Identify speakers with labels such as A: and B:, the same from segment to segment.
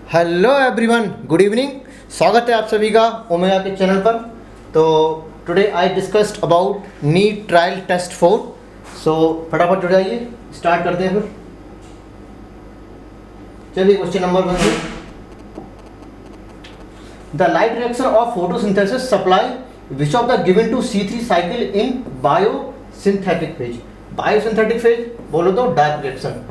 A: Hello everyone, good evening. स्वागत है आप सभी का ओमेगा के चैनल पर। तो today I discussed about NEET trial test 4। So फटाफट जुड़ जाइए, स्टार्ट करते हैं फिर। चलिए question number 1। The light reaction of photosynthesis supply which of the given to C3 cycle in biosynthetic phase. Biosynthetic phase बोलो तो डार्क रिएक्शन।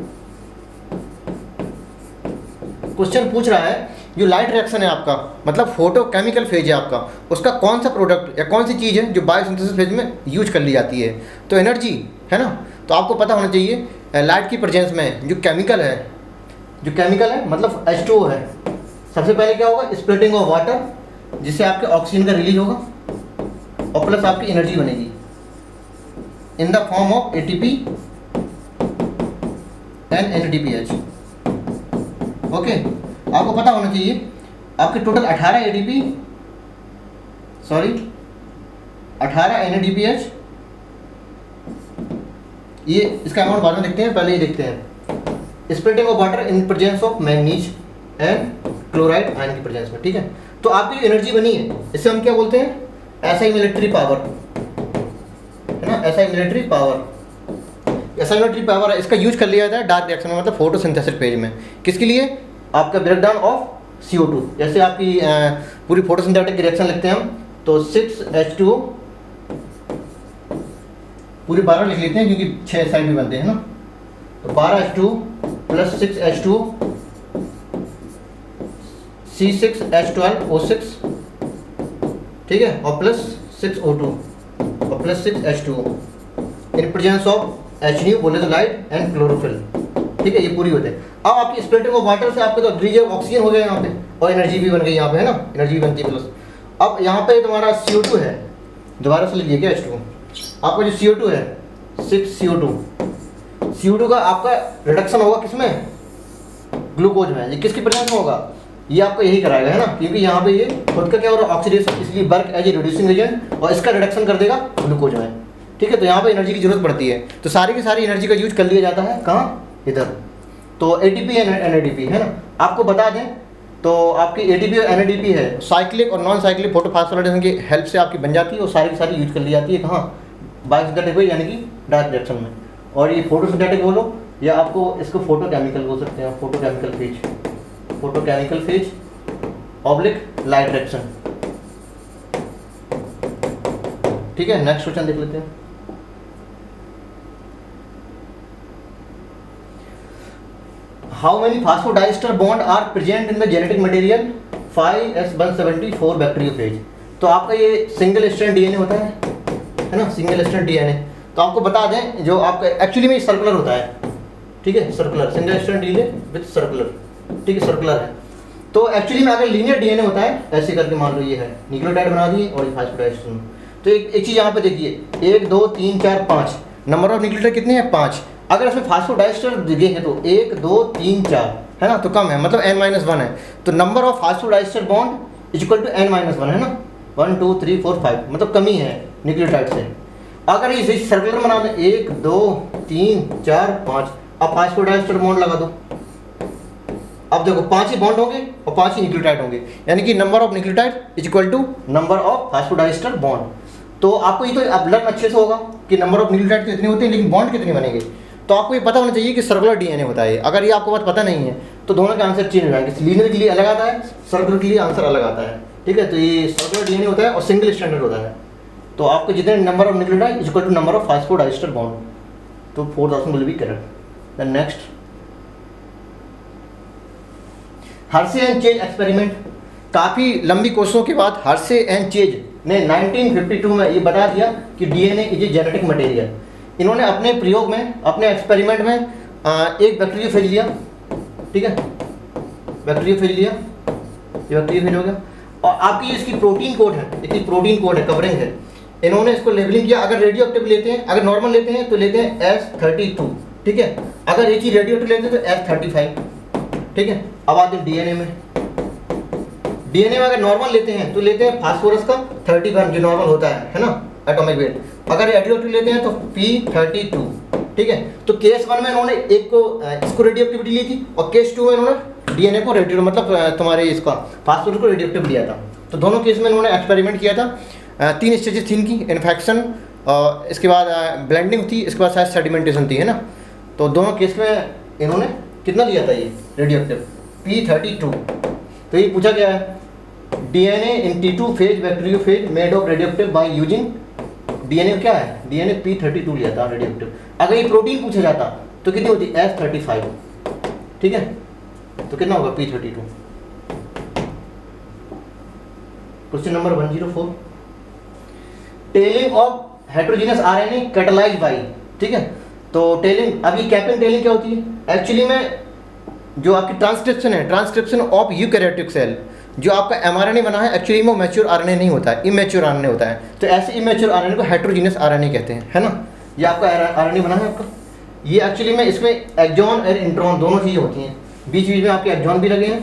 A: क्वेश्चन पूछ रहा है जो लाइट रिएक्शन है आपका, मतलब फोटोकेमिकल फेज है आपका, उसका कौन सा प्रोडक्ट या कौन सी चीज़ है जो बायोसिंथेसिस फेज में यूज कर ली जाती है। तो एनर्जी है ना, तो आपको पता होना चाहिए लाइट की प्रेजेंस में जो केमिकल है मतलब H2O है। सबसे पहले क्या होगा, स्प्लिटिंग ऑफ वाटर, जिससे आपके ऑक्सीजन का रिलीज होगा और प्लस आपकी एनर्जी बनेगी in the form of ATP and NADPH। Okay, आपको पता होना चाहिए आपके टोटल 18 NADPH। ये इसका अमाउंट बाद में देखते हैं, पहले ये देखते हैं splitting of water in presence of manganese and chloride ion की प्रेजेंस में। ठीक है, तो आपकी जो एनर्जी बनी है इसे हम क्या बोलते हैं, SI मिलिट्री पावर है ना। SI मिलिट्री पावर है, इसका यूज कर लिया जाता है डार्क रिएक्शन में, मतलब फोटोसिंथेसिस फेज में। किसके लिए, आपका ब्रेकडाउन ऑफ CO2। जैसे आपकी पूरी फोटोसिंथेटिक रिएक्शन लिखते हैं हम, तो 6H2O पूरी 12 लिख लेते हैं क्योंकि 6 साइड भी बनते हैं ना। तो 12H2 प्लस 6H2 C6H12O6, ठीक है, और प्लस 6O2 और plus 6H2O in presence of HNO बोले तो लाइट एंड क्लोरोफिल। ठीक है, ये पूरी होते हैं। अब आपकी स्प्लिटिंग ऑफ वाटर से आपके तो रिलीज ऑफ ऑक्सीजन हो गया यहाँ पे, और एनर्जी भी बन गई यहाँ पे, है ना, एनर्जी बनती है प्लस। अब यहाँ पे तुम्हारा CO2 है, दोबारा से लीजिए क्या H2। आपका जो CO2 है 6CO2 का आपका रिडक्शन होगा किसमें, ग्लूकोज में। ये किसकी प्रेजेंस में होगा, ये आपको यही कराएगा, है ना, क्योंकि यहाँ पे ये खुद का क्या हो रहा है, ऑक्सीडेशन, इसलिए work as a reducing agent, और इसका रिडक्शन कर देगा ग्लूकोज में। ठीक है, तो यहाँ पे एनर्जी की जरूरत पड़ती है, तो सारी की सारी एनर्जी का यूज कर लिया जाता है कहाँ, इधर। तो ATP एंड NADP है ना, आपको बता दें तो आपकी ATP और NADP है साइक्लिक और नॉन साइक्लिक फोटोफॉस्फोराइलेशन की हेल्प से आपकी बन जाती है, और सारी की सारी यूज कर ली जाती है कहाँ, बायोसिंथेटिक फेज यानी कि डार्क रिएक्शन में। और ये फोटोसिंथेटिक बोलो या आपको इसको फोटोकेमिकल बोल सकते हैं, photochemical phase oblique light reaction. ठीक है, नेक्स्ट क्वेश्चन देख लेते हैं। How many phosphodiester bond are present in the genetic material 5s174 bacteriophage. तो आपका ये सिंगल स्ट्रैंड DNA होता है ना, सिंगल स्ट्रैंड DNA। तो आपको बता दें जो आपका एक्चुअली में सर्कुलर होता है, ठीक है, circular single strand DNA with circular, ठीक है, सर्कुलर है। तो एक्चुअली में अगर लीनियर DNA होता है, ऐसे करके मान लो ये है, न्यूक्लियोटाइड बना दिए और ये फास्फोडाइस्टर। तो एक चीज़ यहाँ पे देखिए, 1 2 3 4 5 नंबर ऑफ न्यूक्लियोटाइड कितने हैं, 5। अगर इसमें फास्फोडाइस्टर दिए हैं तो 1 2 3 4 है ना, तो कम है, मतलब N-1 है। तो number of phosphodiester bond is equal to N-1 है ना, 1 2 3 4 5, मतलब कमी है न्यूक्लियोटाइड से। अगर इसे सर्कुलर बना दें 1 2 3 4 5, अब फास्फोडाइस्टर बॉन्ड लगा दो, अब देखो 5 ही बॉन्ड होंगे और 5 ही न्यूक्लियोटाइड होंगे, यानी कि number of nucleotide is equal to number of phosphodiester bond. तो आपको ये तो अब लर्न अच्छे से होगा कि नंबर ऑफ न्यूक्लियोटाइड कितने होते हैं, लेकिन बॉन्ड कितने बनेंगे। तो आपको ये पता होना चाहिए कि सर्कुलर DNA होता है। अगर ये आपको बात पता नहीं है तो दोनों के आंसर चेंज हो जाएंगे, लीनियर के लिए अलग आता है, सर्कुलर के लिए आंसर अलग आता है। ठीक है, तो ये सर्कुलर DNA होता है और सिंगल स्ट्रैंडेड होता है। तो आपको जितने number of nucleotide is equal to number of phosphodiester bond, तो 4th option will be correct. Then next, Hershey and Chase experiment. काफ़ी लंबी कोशिशों के बाद हर्शे एंड चेज ने 1952 में ये बता दिया कि DNA is a genetic material. इन्होंने अपने प्रयोग में, अपने एक्सपेरिमेंट में एक बैक्टीरियोफेज लिया, ठीक है, बैक्टीरियोफेज लिया, ये बैक्टीरियोफेज हो गया, और आपकी इसकी प्रोटीन कोड है, इसकी प्रोटीन कोड है, कवरिंग है। इन्होंने इसको लेबलिंग किया, अगर रेडियो एक्टिव लेते हैं, अगर नॉर्मल लेते हैं तो लेते हैं S32, ठीक है, अगर एक ही रेडियो एक्टिव लेते हैं तो S35, ठीक है। अब आते हैं DNA में अगर नॉर्मल लेते हैं तो लेते हैं फास्फोरस का 31 जो नॉर्मल होता है ना, एटॉमिक वेट। अगर रेडियो एक्टिव लेते हैं तो P32, ठीक है। तो केस 1 में इन्होंने एक को इसको रेडियो एक्टिविटी ली थी, और केस 2 में इन्होंने डीएनए को रेडियो मतलब तुम्हारे इसका फास्फोरस को रेडियोएक्टिव लिया था। तो दोनों केस में इन्होंने एक्सपेरिमेंट किया था। 3 स्टेजेस थी इनकी, इन्फेक्शन, इसके बाद ब्लेंडिंग थी, इसके बाद शायद सेडिमेंटेशन थी, है ना। तो दोनों केस में इन्होंने कितना लिया था ये रेडियोएक्टिव P32। तो ये पूछा गया है DNA in T2 phase bacteriophage made of radioactive by using DNA क्या है, डीएनए P32 लिया था रेडियोएक्टिव। अगर ये प्रोटीन पूछा जाता तो कितनी होती S35, ठीक है। तो कितना होगा P32। Question number 104, tailing of heterogeneous RNA catalysed by, ठीक है। तो टेलिंग, अभी कैपिंग टेलिंग क्या होती है एक्चुअली में, जो आपकी ट्रांसक्रिप्शन है, ट्रांसक्रिप्शन ऑफ यूकैरियोटिक सेल, जो आपका एमआरएनए बना है एक्चुअली में वो मैच्योर आरएनए नहीं होता है, इमेच्योर आरएनए होता है। तो ऐसे इमेच्योर आरएनए को हेट्रोजीनियस आरएनए कहते हैं, है ना। ये आपका आरएनए बना है आपका, ये एक्चुअली में इसमें एक्सॉन और इंट्रॉन दोनों चीज़ें होती हैं। बीच बीच में आपके एक्सॉन भी लगे हैं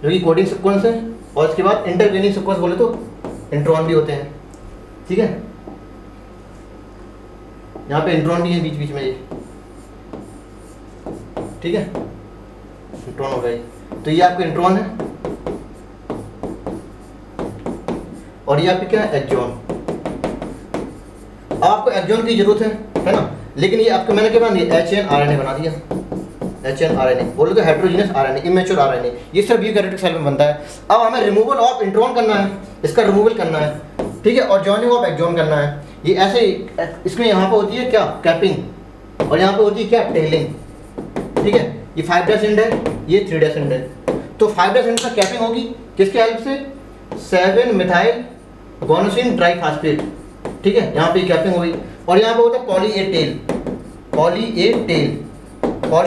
A: जो कि कोडिंग सीक्वेंस है, और इसके बाद इंटरवेनिंग सीक्वेंस बोले तो इंट्रॉन भी होते हैं, ठीक है। यहाँ पे इंट्रॉन भी है बीच बीच में ये, ठीक है, इंट्रॉन हो गए। तो ये आपका इंट्रॉन है और ये आपके क्या है एक्सॉन। आपको एक्सॉन की जरूरत है ना, लेकिन ये आपको मैंने क्या बना दिया, HNRNA बना दिया, HNRNA बोले तो हेट्रोजीनियस आरएनए, इमेच्योर आरएनए, ये सब यूकैरियोटिक सेल में बनता है। अब हमें रिमूवल ऑफ इंट्रॉन करना है, इसका रिमूवल करना है, ठीक है, और जॉइनिंग ऑफ एक्सॉन करना है। ये ऐसे इसमें यहाँ पे होती है क्या कैपिंग, और यहाँ पे होती है क्या टेलिंग, ठीक है। ये 5' एंड है, ये 3' एंड है। तो 5' एंड का कैपिंग होगी किसके हेल्प से, 7-मिथाइल गोनोसिन ट्राइफॉस्फेट, ठीक है, यहाँ पे कैपिंग होगी। और यहाँ पे होता है पॉली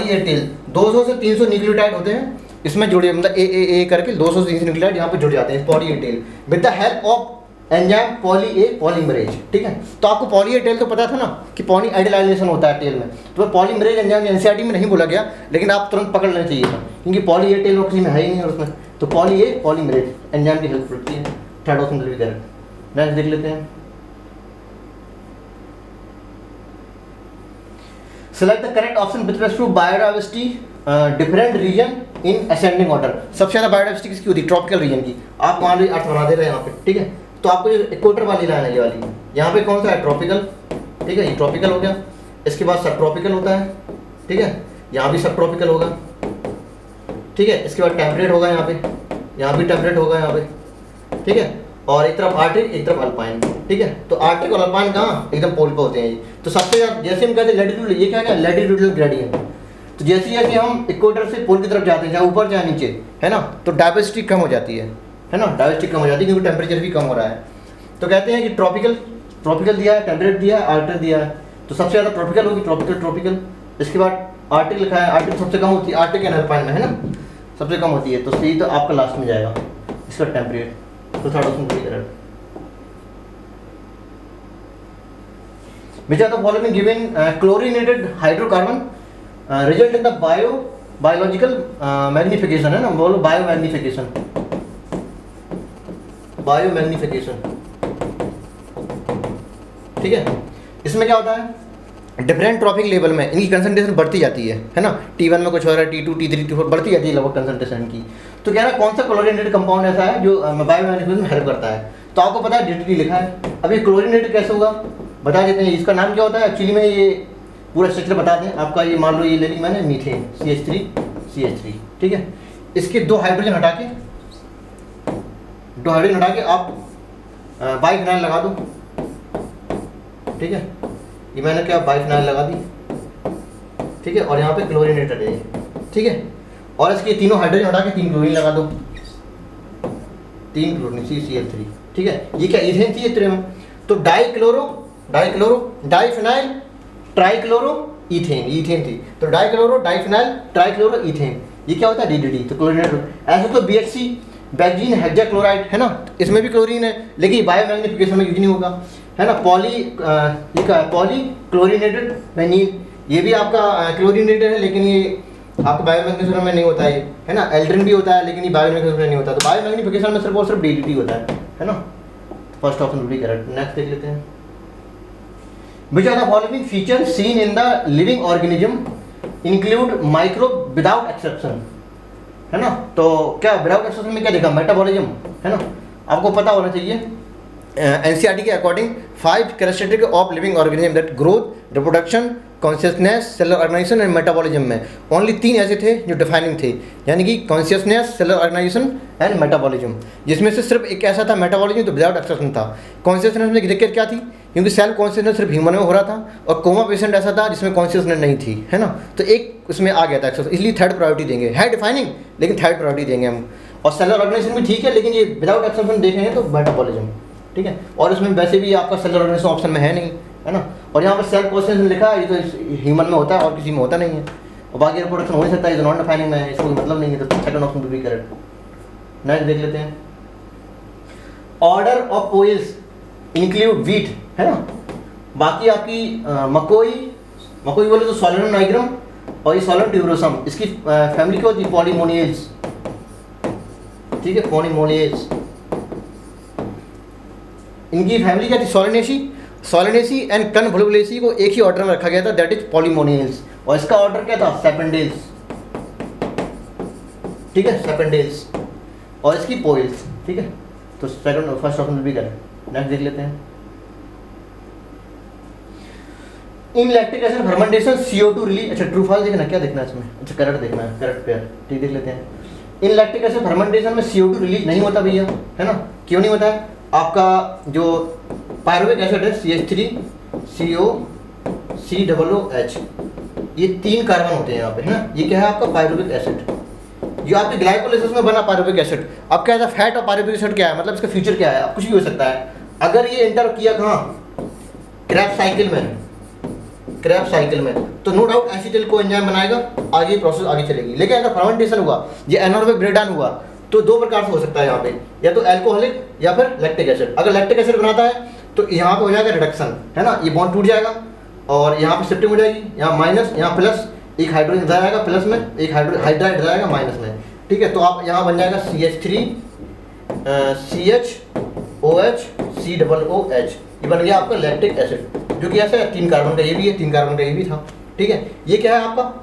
A: ए टेल 200 से 300 न्यूक्लियोटाइड होते हैं इसमें जुड़े, मतलब ए करके 200 से 300 न्यूक्लियोटाइड यहाँ पे जुड़ जाते हैं poly A tail with the help of enzyme poly A polymerase, ठीक है। तो आपको पॉली ए टेल तो पता था ना कि पॉली आइडिलाइजेशन होता है टेल में, तो पॉलीमरेज एंजाइम एनसीईआरटी में नहीं बोला गया, लेकिन आप तुरंत पकड़ लेना चाहिए था क्योंकि पॉली ए टेल किसी में है ही नहीं उसमें। तो पॉली ए पॉलीमरेज एंजाइम की हेल्प करती है, थर्ड ऑप्शन भी करेक्ट। नेक्स्ट देख लेते हैं, select the correct option with respect to biodiversity different region in ascending order। सबसे ज़्यादा बायोडाइवर्सिटी किसकी होती है, ट्रॉपिकल रीजन की। आप मान लीजिए अर्थ बना दे रहे हैं यहाँ पे, ठीक है। तो आपको ये इक्वेटर वाली लाइन है, ये वाली, यहाँ पे कौन सा है ट्रॉपिकल, ठीक है, ये ट्रॉपिकल हो गया। इसके बाद सब ट्रॉपिकल होता है, ठीक है, यहाँ भी सब ट्रॉपिकल होगा, ठीक है। इसके बाद टेम्परेट होगा, यहाँ भी टेम्परेट होगा यहाँ पे, ठीक है। और एक तरफ आर्टिक एक तरफ अल्पाइन, ठीक है। तो आर्टिक और अल्पाइन कहाँ एकदम पोल पे होते हैं ये। तो सबसे ज़्यादा जैसे हम कहते हैं लैटिट्यूड, ये क्या है लैटिट्यूडल ग्रेडियंट। तो जैसे जैसे हम इक्वेटर से पोल की तरफ जाते हैं, चाहे ऊपर चाहे नीचे, है ना, तो डाइवर्सिटी कम हो जाती है ना, डाइवर्सिटी कम हो जाती है क्योंकि टेम्परेचर भी कम हो रहा है। तो कहते हैं कि ट्रॉपिकल दिया है, टेम्परेट दिया है, आर्टिक दिया है। तो सबसे ज़्यादा ट्रॉपिकल होगी, ट्रॉपिकल। इसके बाद आर्टिक लिखा है, आर्टिक सबसे कम होती है, आर्टिक एंड अल्पाइन में, है ना, सबसे कम होती है। तो सही तो आपका लास्ट में जाएगा इसका टेम्परेट। तो थर्ड ऑप्शन भी correct. Which are the following given chlorinated hydrocarbon result in the biological magnification, है ना, बोलो बायोमैग्निफिकेशन, ठीक है। इसमें क्या होता है, डिफरेंट ट्रॉपिक लेवल में इनकी कंसंट्रेशन बढ़ती जाती है ना। T1 में कुछ हो रहा है, T2 T3 T4 बढ़ती जाती है लगभग कंसंट्रेशन की। तो कह रहा है कौन सा क्लोरिनेटेड कंपाउंड ऐसा है जो बायोमैग्निफिकेशन में हेल्प करता है। तो आपको पता है DDT लिखा है। अब ये क्लोरिनेटेड कैसे होगा बता देते हैं। इसका नाम क्या होता है एक्चुअली में, ये पूरा स्ट्रक्चर बता दें आपका। ये मान लो ये ले ली मैंने मीथेन CH3, ठीक है। इसके दो हाइड्रोजन हटा के आप बाइफिनाइल लगा दो, ठीक है। ये मैंने क्या बाइफिनाइल लगा दी, ठीक है। और यहाँ पे क्लोरिनेटेड है, ठीक है। और इसके तीनों हाइड्रोजन हटा के 3 क्लोरीन लगा दो, 3 क्लोरीन CCl3, ठीक है। ये क्या इथेन थी इतने में। तो डाइफिनाइल ट्राइक्लोरो इथेन थी। तो डाइफिनाइल ट्राइक्लोरो इथेन, ये क्या होता है DDT। तो क्लोरीनेटेड। ऐसे तो BHC बेंजीन हेक्साक्लोराइड, है ना, इसमें भी क्लोरीन है, लेकिन बायोमैग्निफिकेशन में यूज नहीं होगा, है ना। पॉली क्लोरीनेटेड बेंजीन, ये भी आपका क्लोरीनेटेड है, लेकिन ये आपका बायोमैग्निफिकेशन में नहीं होता है ना। एल्ड्रिन भी होता है, लेकिन ये बायोमैग्निफिकेशन में नहीं होता। तो बायोमैग्निफिकेशन में सिर्फ और सिर्फ DDT होता है ना। First option will be correct. Next देख लेते हैं, which are the following features seen in the living organism include microbe without exception। है ना। तो क्या विदाउट एक्सरसाइज में क्या देखा, मेटाबॉलिज्म, है ना। आपको पता होना चाहिए एनसीईआरटी के according 5 characteristic of living organism that growth, reproduction, consciousness, cellular organisation and metabolism में ओनली 3 ऐसे थे जो डिफाइनिंग थे, यानी कि consciousness, cellular organisation and metabolism, जिसमें से सिर्फ एक ऐसा था मेटाबॉलिज्म तो विदाउट एक्सरसाइज था। कॉन्शियसनेस में दिक्कत क्या थी, क्योंकि सेल्फ कॉन्शियसनेस सिर्फ ह्यूमन में हो रहा था और कोमा पेशेंट ऐसा था जिसमें कॉन्शियसनेस नहीं थी, है ना। तो एक उसमें आ गया था एक्सरसाइज, इसलिए थर्ड प्रायोरिटी देंगे, है डिफाइनिंग लेकिन थर्ड प्रायोरिटी देंगे हम। और सेलुलर ऑर्गेनाइजेशन भी ठीक है, लेकिन ये विदाउट एक्सरसाइज देखेंगे तो मेटाबॉलिज्म, ठीक है। और इसमें वैसे भी आपका सेलुलर ऑर्गेनाइजेशन ऑप्शन में है नहीं, है ना। और यहाँ पर सेल्फ कॉन्शियसनेस लिखा है, ये तो ह्यूमन में होता है और किसी में होता नहीं है। और बाकी रिप्रोडक्शन हो ही सकता है, ये तो नॉन डिफाइनिंग में है, इसको मतलब नहीं है, तो सेकंड ऑप्शन भी करेक्ट। नेक्स्ट देख लेते हैं, ऑर्डर ऑफ पोइल्स इंक्लूड व्हीट, है ना। बाकी आपकी मकोई बोले तो सोलेनम नाइग्रम और ये सोलेनम ट्यूबरोसम, इसकी फैमिली क्या होती है, पॉलीमोनियल्स, ठीक है, पॉलीमोनियल्स। इनकी फैमिली क्या थी, सोलेनेसी एंड कन्वोल्वुलेसी को एक ही ऑर्डर में रखा गया था, दैट इज पॉलीमोनियल्स। और इसका ऑर्डर क्या था, सेपेंडेल्स, ठीक है, सेपेंडेल्स। और इसकी पोइल्स, ठीक है। तो सेकंड फर्स्ट ऑप्शन भी करें। नेक्स्ट देख लेते हैं, in lactic acid fermentation CO2 release, अच्छा ट्रू फॉल्स देखना, क्या देखना है इसमें, अच्छा करेक्ट देखना है, करेक्ट पेयर, ठीक, देख लेते हैं। इन लैक्टिक एसिड फर्मेंटेशन में CO2 रिलीज नहीं होता भैया, है ना। क्यों नहीं होता है, आपका जो पायरुविक एसिड है CH3COCOOH, ये 3 कार्बन होते हैं यहाँ पे, है ना। ये क्या है आपका पायरुविक एसिड, जो आपके ग्लाइकोलाइसिस में बना पायरुविक एसिड। अब क्या है, फैट और पायरुविक एसिड क्या है, मतलब इसका फ्यूचर क्या है, अब कुछ भी हो सकता है। अगर ये एंटर किया कहाँ, क्रैब्स साइकिल में, तो नो डाउट एसिटिल को एंजाइम बनाएगा, आगे प्रोसेस आगे चलेगी। लेकिन अगर फर्मेंटेशन हुआ, ये एनारोबिक ब्रेकडाउन हुआ, तो 2 प्रकार से हो सकता है यहाँ पे, या तो अल्कोहलिक या फिर लैक्टिक एसिड। अगर लैक्टिक एसिड बनाता है तो यहाँ पे हो जाएगा रिडक्शन, है ना, ये बॉन्ड टूट जाएगा और यहाँ पे शिफ्टिंग हो जाएगी, यहाँ माइनस, यहाँ प्लस, एक हाइड्रोजन इधर आएगा प्लस में, एक हाइड्राइड इधर आएगा माइनस में, ठीक है। तो आप यहाँ बन जाएगा CH3 CHOH COOH, ये बन गया आपका लैक्टिक एसिड, जो कि ऐसा है 3 कार्बन का ये भी है, 3 कार्बन का ये भी था, ठीक है। ये क्या है आपका,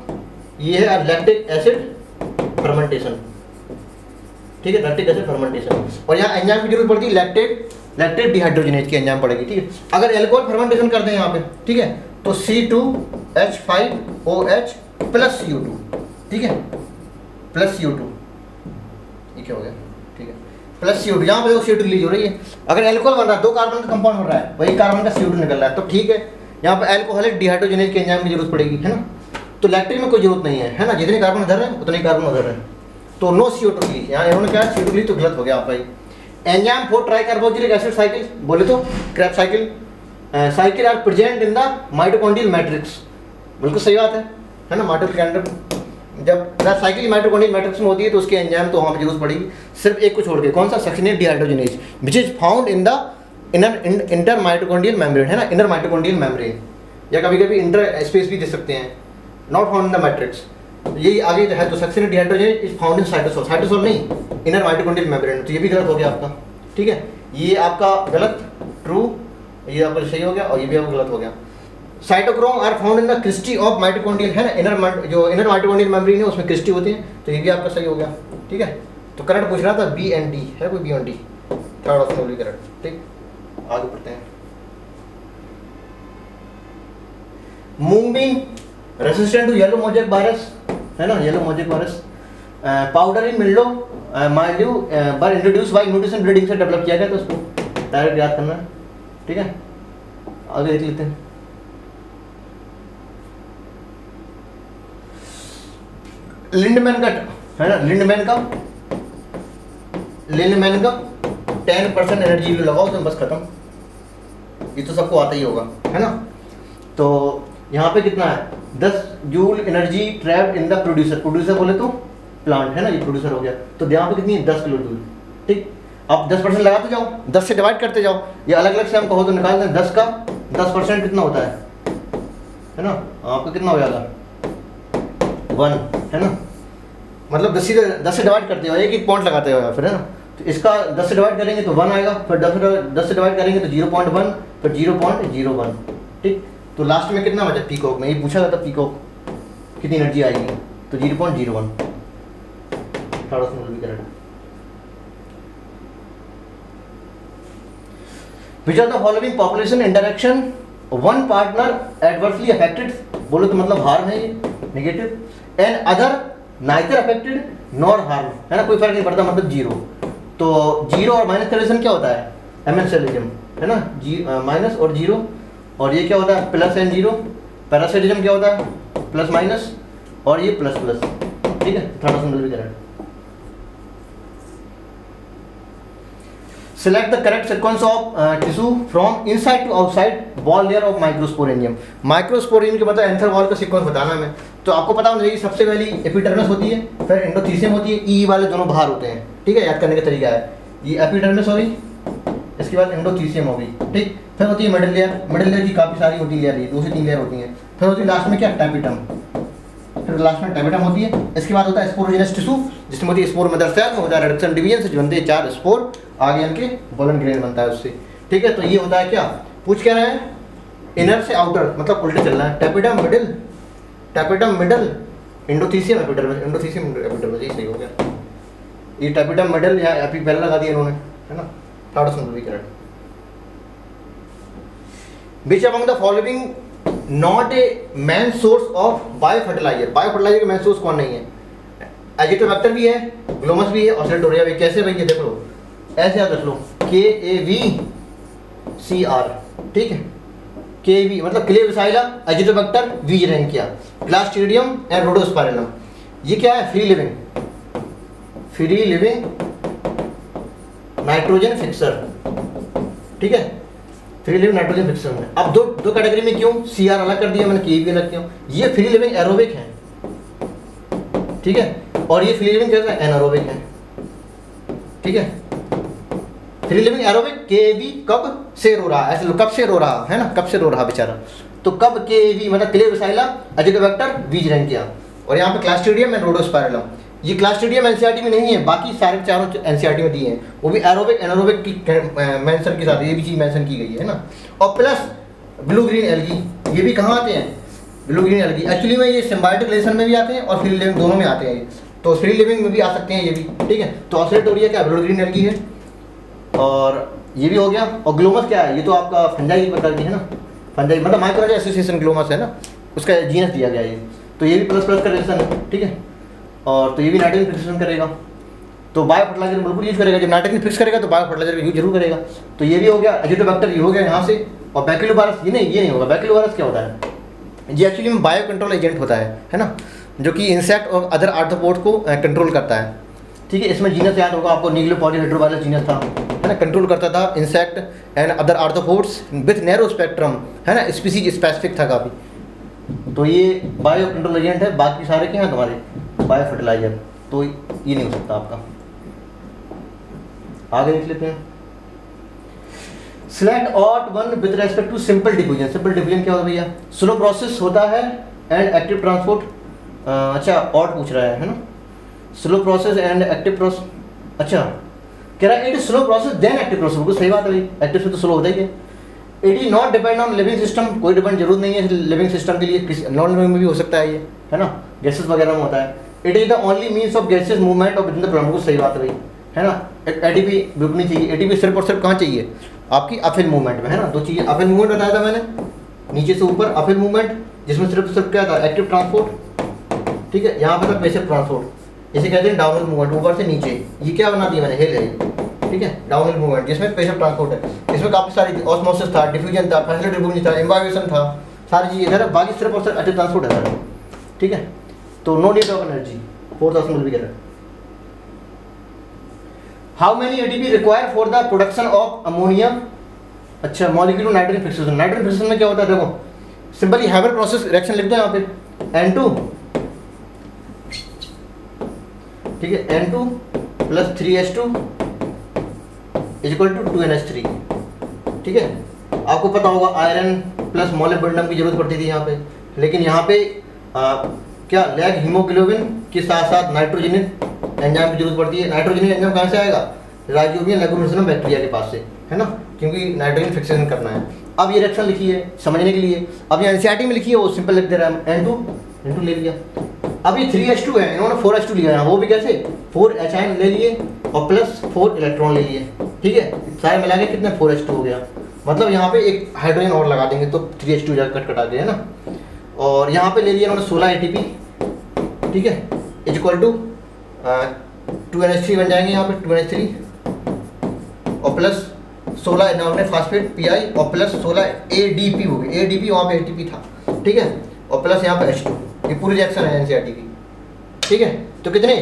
A: ये है लैक्टिक एसिड फर्मेंटेशन, ठीक है, लैक्टिक एसिड फर्मेंटेशन। और यहाँ एंजाइम की जरूरत पड़ती है, लैक्टेट डिहाइड्रोजनेज की एंजाइम पड़ेगी, ठीक है। अगर एल्कोहल फर्मेंटेशन करते हैं यहाँ पे, ठीक है, तो C2H5OH प्लस CO2, ठीक है, प्लस CO2, ये क्या हो गया, ठीक है, प्लस CO2, यहाँ पे देखो CO2 रिलीज हो रही है। अगर एल्कोहल बन रहा है, 2 कार्बन का कंपाउंड हो रहा है, वही कार्बन का CO2 निकल रहा है, तो ठीक है, यहाँ पे एल्कोहलिक डिहाइड्रोजनेज की एंजाइम की जरूरत पड़ेगी, है ना। तो लैक्टिक में कोई जरूरत नहीं है ना, जितने कार्बन उधर है उतने कार्बन उधर है, तो नो CO2 रिलीज। यहाँ इन्होंने क्या CO2 रिलीज, तो गलत हो गया आपका। Enzyme for tricarboxylic acid cycle बोले तो Krebs cycle are present in the mitochondrial matrix, बिल्कुल सही बात है ना। माइटोकॉन्ड्रियल के अंदर जब क्रैब्स साइकिल माइटोकॉन्ड्रियल मैट्रिक्स में होती है तो उसके एंजाइम तो वहाँ पर जरूरत पड़ेगी, सिर्फ एक को छोड़ के, कौन सा, succinate dehydrogenase, which is found in the inter mitochondrial membrane, है ना, इनर माइटोकॉन्ड्रियल मेम्ब्रेन, या कभी कभी इंटर स्पेस भी दे सकते हैं, not found in the matrix. यही आगे है, तो succinate dehydrogenase is found in cytosol नहीं, इनर माइटोकॉन्ड्रियल मेम्ब्रेन, तो ये भी गलत हो गया आपका, ठीक है। ये आपका गलत, ट्रू, ये आपका सही हो गया, और ये भी आपका गलत हो गया। Cytochrome are found in the cristae of mitochondrial, है ना, इनर माइटोकॉन्ड्रियल मेम्ब्रेन है उसमें क्रिस्टी होती है, तो ये भी आपका सही हो गया, ठीक है। तो करेक्ट पूछ रहा था B and D, है कोई B and D, third option भी करेक्ट, ठीक। आगे बढ़ते हैं, mungbean resistant to yellow mosaic virus, है ना, yellow mosaic virus, powder in mildew mildew बर इंट्रोड्यूस बाय न्यूट्रिशन ब्रीडिंग से डेवलप किया गया, तो उसको डायरेक्ट याद करना है, ठीक है। आगे देख लेते हैं, लिंडमैन का, है ना, लिंडमैन का 10% एनर्जी लगाओ तो बस खत्म, ये तो सबको आता ही होगा, है ना। तो यहाँ पे कितना है, 10 joule energy trapped in the producer बोले तो प्लांट, है ना, ये प्रोड्यूसर हो गया, तो यहाँ पे कितनी है, 10 किलो जूल, ठीक। आप 10% लगाते जाओ, 10 से डिवाइड करते जाओ, ये अलग अलग से हम कहो तो निकालते हैं, 10 का 10% कितना होता है ना, आपका कितना हो जाएगा 1, है ना, मतलब 10 से डिवाइड करते हो, एक पॉइंट लगाते हो फिर, है ना। तो इसका 10 से डिवाइड करेंगे तो 1 आएगा, फिर 10 से डिवाइड करेंगे तो 0.1, फिर 0.01, ठीक। तो लास्ट में कितना बचा पीकॉक में, ये पूछा था पीकॉक कितनी एनर्जी आएगी, तो 0.01, third option will be correct. Which are the following population interaction one partner adversely affected, बोलो तो मतलब हार्म है ये, negative, and other neither affected nor harm, है ना, कोई फर्क नहीं पड़ता, मतलब जीरो। तो जीरो और माइनस का रिलेशन क्या होता है, एमेंशियलिज्म, है ना, माइनस और जीरो, और ये क्या होता है प्लस एंड जीरो। पैरासिटिज्म क्या होता है प्लस माइनस, और ये प्लस प्लस, ठीक है, third option will be correct. Select the correct sequence of tissue from inside to outside wall layer of microsporidium। माइक्रोस्पोरियम के मतलब एंथर वॉल का सीक्वेंस बताना है। तो आपको पता होना चाहिए सबसे पहली एपिडर्मिस होती है, फिर एंडोथीसियम होती है, ई वाले दोनों बाहर होते हैं, ठीक है, याद करने का तरीका है। ये एपिडर्मिस होगी, इसके बाद एंडोथीसियम होगी, ठीक, फिर होती है मिडिल लेयर, मिडिल लेयर की काफ़ी सारी होती है लेयर, 2 से 3 लेयर होती हैं, फिर होती है लास्ट में क्या टैपिटम, फिर लास्ट में टैपिटम होती है। इसके बाद होता है स्पोरोजेनस टिश्यू, जिसमें होती है स्पोर मदर सेल में होता है रिडक्शन डिवीजन से जो बनते हैं 4 स्पोर, आगे इनके बोलन ग्रेन बनता है उससे, ठीक है। तो ये होता है क्या, पूछ क्या रहे हैं, इनर से आउटर, मतलब उल्टे चलना है, tapetum middle, tapetum middle, endothecium epidermis, endothecium epidermis, ये सही हो गया। ये टैपिटम मिडिल या एपी पहले लगा दिया इन्होंने, है ना, third option will be correct. Which among the following not a main source of biofertiliser, biofertiliser का मेन सोर्स कौन नहीं है, एजिटोबैक्टर भी है, ग्लोमस भी है, ऑस्ट्रेटोरिया भी। कैसे भाई, ये देख लो, ऐसे याद रख लो, KAVCR, ठीक है, KV मतलब क्लेविसाइला, एजिटोबैक्टर, वीजरैंकिया, क्लास्ट्रीडियम एंड रोडोस्पाइरलम। ये क्या है, फ्री लिविंग नाइट्रोजन फिक्सर, ठीक है, फ्री लिविंग नाइट्रोजन फिक्सर में। अब दो कैटेगरी में क्यों CR अलग कर दिया मैंने, KV अलग क्यों, ये फ्री लिविंग एरोबिक है, ठीक है, और ये फ्री लिविंग कैसा है, एनारोबिक है, ठीक है। फ्री लिविंग एरोबिक KV कब से रो रहा है, ऐसे कब से रो रहा है ना, कब से रो रहा बेचारा, तो कब KV मतलब क्लेविसाइला, एजिटोबैक्टर, वीजरैंकिया, और यहाँ पे क्लास्ट्रीडियम एंड रोडोस्पाइरलम। ये क्लास्ट्रीडियम NCERT में नहीं है, बाकी सारे चारों NCERT में दिए हैं, वो भी एरोबिक एनारोबिक की मेंशन के साथ, ये भी चीज़ मेंशन की गई है ना। और प्लस ब्लू ग्रीन एल्गी, ये भी कहाँ आते हैं, ब्लू ग्रीन एल्गी एक्चुअली में ये सिम्बायोटिक रिलेशन में भी आते हैं और फ्री लिविंग दोनों में आते हैं ये, तो फ्री लिविंग में भी आ सकते हैं ये भी, ठीक है। तो ऑस्ट्रेटोरिया क्या ब्लू ग्रीन एल्गी है, और ये भी हो गया। और ग्लोमस क्या है, ये तो आपका फंजाई प्रकार की है ना, फंजाई मतलब माइक्रोराइजा एसोसिएशन ग्लोमस है ना, उसका जीनस दिया गया ये, तो ये भी प्लस प्लस का रिलेशन है, ठीक है। और तो ये भी नाइट्रोजन फिक्सेशन करेगा, तो बायो फर्टिलाइजर बिल्कुल यूज करेगा, जब नाइट्रोजन फिक्स करेगा तो बायो फर्टिलाइजर का यूज जरूर करेगा। तो ये भी हो गया, एजिटोबैक्टर ये हो गया यहाँ से, और बैक्टीरियोवायरस ये नहीं होगा। बैक्टीरियोवायरस क्या होता है, ये एक्चुअली में बायो कंट्रोल एजेंट होता है ना, जो कि इंसेक्ट और अदर आर्थ्रोपोड को कंट्रोल करता है, ठीक है। इसमें जीनस याद होगा आपको, निग्लोपॉडी हेड्रोवायरस जीनस था, है ना, कंट्रोल करता था insect and other arthropods with narrow spectrum, है ना, स्पीसीज स्पेसिफिक था काफ़ी। तो ये बायो कंट्रोल एजेंट है, बाकी सारे क्या हैं तुम्हारे बायो फर्टिलाइजर, तो ये नहीं हो सकता आपका। आगे देख लेते हैं, select odd one with respect to simple diffusion. Simple diffusion क्या होता है भैया, स्लो प्रोसेस होता है एंड एक्टिव ट्रांसपोर्ट, अच्छा ऑट पूछ रहा है ना, slow process and active process, अच्छा कह रहा है it is slow process then active process, बिल्कुल सही बात है भाई, एक्टिव से तो स्लो होता ही है। It is not depend on living system, कोई डिपेंड जरूरत नहीं है लिविंग सिस्टम के लिए, नॉन लिविंग में भी हो सकता है ये, है ना, गैसेस वगैरह में होता है। It is the only means of gases movement of with the plasma, सही बात है भाई, है ना। एटीपी रुकनी चाहिए, एटीपी सिर्फ और सिर्फ कहाँ चाहिए, आपकी अफिल मूवमेंट में, है ना। दो चीज़ें, अफिल मूवमेंट बताया था मैंने, नीचे से ऊपर अफिल मूवमेंट, जिसमें सिर्फ क्या था, एक्टिव ट्रांसपोर्ट, ठीक है, यहाँ पे था पैसिव ट्रांसपोर्ट, इसे कहते हैं डाउनहिल मूवमेंट, ऊपर से नीचे। ये क्या बना दिया मैंने, हिल है, ठीक है, डाउनहिल मूवमेंट, जिसमें पैसिव ट्रांसपोर्ट है। इसमें काफ़ी सारी ऑस्मोसिस था, डिफ्यूजन था, फैसिलिटी डिफ्यूजन था, इम्बाइवेशन था, सारी चीज़ें इधर है, बाकी सिर्फ और सिर्फ एक्टिव ट्रांसपोर्ट है सर, ठीक है। तो no need of energy, fourth option will be correct. How many ATP require for the production of ammonia, अच्छा molecular nitrogen fixation. Nitrogen fixation में क्या होता है, देखो सिंपली हैबर प्रोसेस रिएक्शन लिख दो यहाँ पे, N2, ठीक है, N2 plus 3H2 is equal to 2NH3, ठीक है। आपको पता होगा आयरन प्लस मोलिब्डेनम की जरूरत पड़ती थी यहाँ पे, लेकिन यहाँ पे क्या लैग हीमोग्लोबिन के साथ साथ नाइट्रोजनिक एंजाइम की जरूरत पड़ती है। नाइट्रोजनिक एंजाइम कहाँ से आएगा, राइजोबियम लेगोमेरिसिनम बैक्टीरिया के पास से, है ना, क्योंकि नाइट्रोजन फिक्सेशन करना है। अब ये रिएक्शन लिखी है समझने के लिए, अब ये एनसीईआरटी में लिखी है, वो सिंपल लिख दे रहा है, N2 ले लिया, अब ये 3s2 है, इन्होंने 4s2 लिया है, वो भी कैसे 4 H ले लिए और प्लस 4 इलेक्ट्रॉन ले लिए, ठीक है, सारे मिला के कितने 4s2 हो गया। मतलब यहाँ पे एक हाइड्रोजन और लगा देंगे तो 3s2 जाकर कटा के, है ना। और यहाँ पे ले लिया इन्होंने 16 ATP, ठीक है, इज इक्वल टू 2NH3 बन जाएंगे यहाँ पे 2NH3 और प्लस 16 इन्होंने फास्फेट PI और प्लस 16 ADP हो गए, ADP वहाँ पे ATP था, ठीक है, और प्लस यहाँ पे H2, ये पूरी रिएक्शन है NCRT की, ठीक है। तो कितने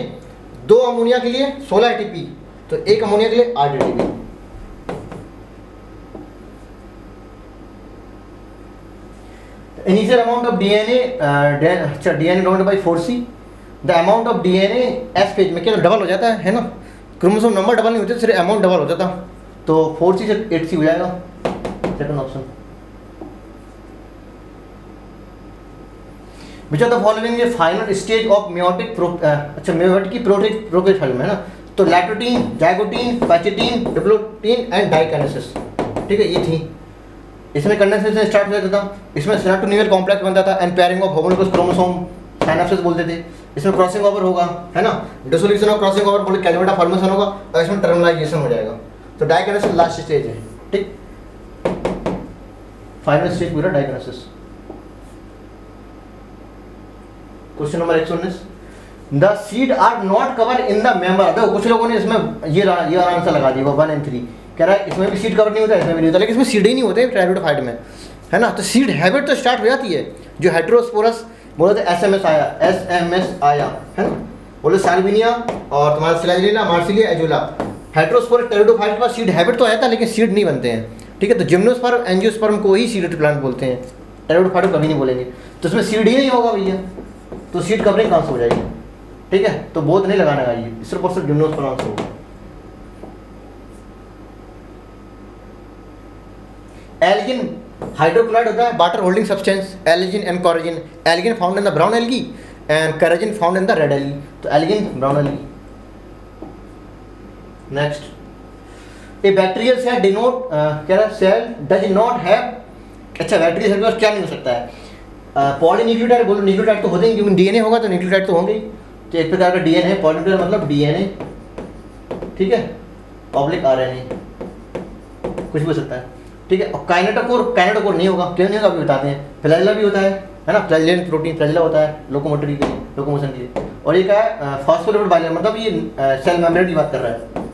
A: 2 अमोनिया के लिए 16 ATP, तो 1 अमोनिया के लिए 8 ATP। Initial amount of DNA DNA divided by 4C, the amount of DNA S phase में क्या डबल हो जाता है ना, क्रोमोसोम नंबर डबल नहीं होते, सिर्फ अमाउंट डबल हो जाता, तो 4C से 8C हो जाएगा, second option. Which of the following ये final stage of meiotic meiotic की प्रोफेज फल में है ना, तो leptotene, zygotene, pachytene, diplotene and diakinesis, ठीक है, ये थी। इसमें कंडेंसेशन स्टार्ट हो जाता था, इसमें सिनेप्टोनियल कॉम्प्लेक्स बनता था and pairing of homologous chromosome synapsis बोलते थे। इसमें क्रॉसिंग ओवर होगा, है ना, डिसोल्यूशन ऑफ क्रॉसिंग ओवर बोले कैल्वेटा फॉर्मेशन होगा और इसमें टर्मिनलाइजेशन हो जाएगा। तो डाइकाइनेसिस लास्ट स्टेज है, ठीक, फाइनल स्टेज पूरा diakinesis. Question number 119, the seed are not cover in the member. देखो कुछ लोगों ने इसमें ये आंसर लगा दिया 1 और 3, कह रहा है इसमें भी सीड कवर नहीं होता, इसमें भी नहीं होता, लेकिन इसमें सीड ही नहीं होते ट्राइडोफाइट में, है ना। तो सीड हैबिट तो स्टार्ट हो जाती है, जो हेटेरोस्पोरस बोले थे SMS आया, है ना, बोले साल्विनिया और तुम्हारा सिलाजिलिना, मार्सिलिया, एजुला, हेटेरोस्पोरस टेरिडोफाइट के पास सीड हैबिट तो आया था लेकिन सीड नहीं बनते हैं, ठीक है। तो जिम्नोस्पर्म एंजियोस्पर्म को ही सीडेड प्लांट बोलते हैं, टेरिडोफाइट को कभी नहीं बोलेंगे। तो इसमें सीड ही नहीं होगा भैया, तो सीड कवरिंग कहाँ से हो जाएगी, ठीक है। तो बोध नहीं लगाना चाहिए, सिर्फ और सिर्फ जिम्नोस्पर्म से होगा। एल्गिन हाइड्रोक्लोराइड होता है water holding substance, algin and carrageenan. Algin found in the brown algae and carrageenan found in the red algae, तो algin brown algae. Next, a bacterial cell denote क्या है, सेल डज नॉट हैव, अच्छा bacterial cell के पास क्या नहीं हो सकता है, पॉलीन्यूक्लियोटाइड। बोलो न्यूक्लियोटाइड तो होते ही, क्योंकि DNA होगा तो न्यूक्लियोटाइड तो होंगे ही। तो एक प्रकार का DNA है, पॉलीन्यूक्लियोटाइड मतलब DNA, ठीक है, ऑब्लिक RNA, कुछ भी हो सकता है, ठीक है। और काइनेटोकोर नहीं होगा, क्यों नहीं होगा अभी बताते हैं। फ्लैजिला भी होता है ना, फ्लैजिलेंट प्रोटीन फ्लैजिला होता है लोकोमोटरी के लिए, लोकोमोशन के लिए। और ये क्या है, फॉस्फोलिपिड बाइलेयर, मतलब ये सेल मेम्ब्रेन की बात कर रहा है।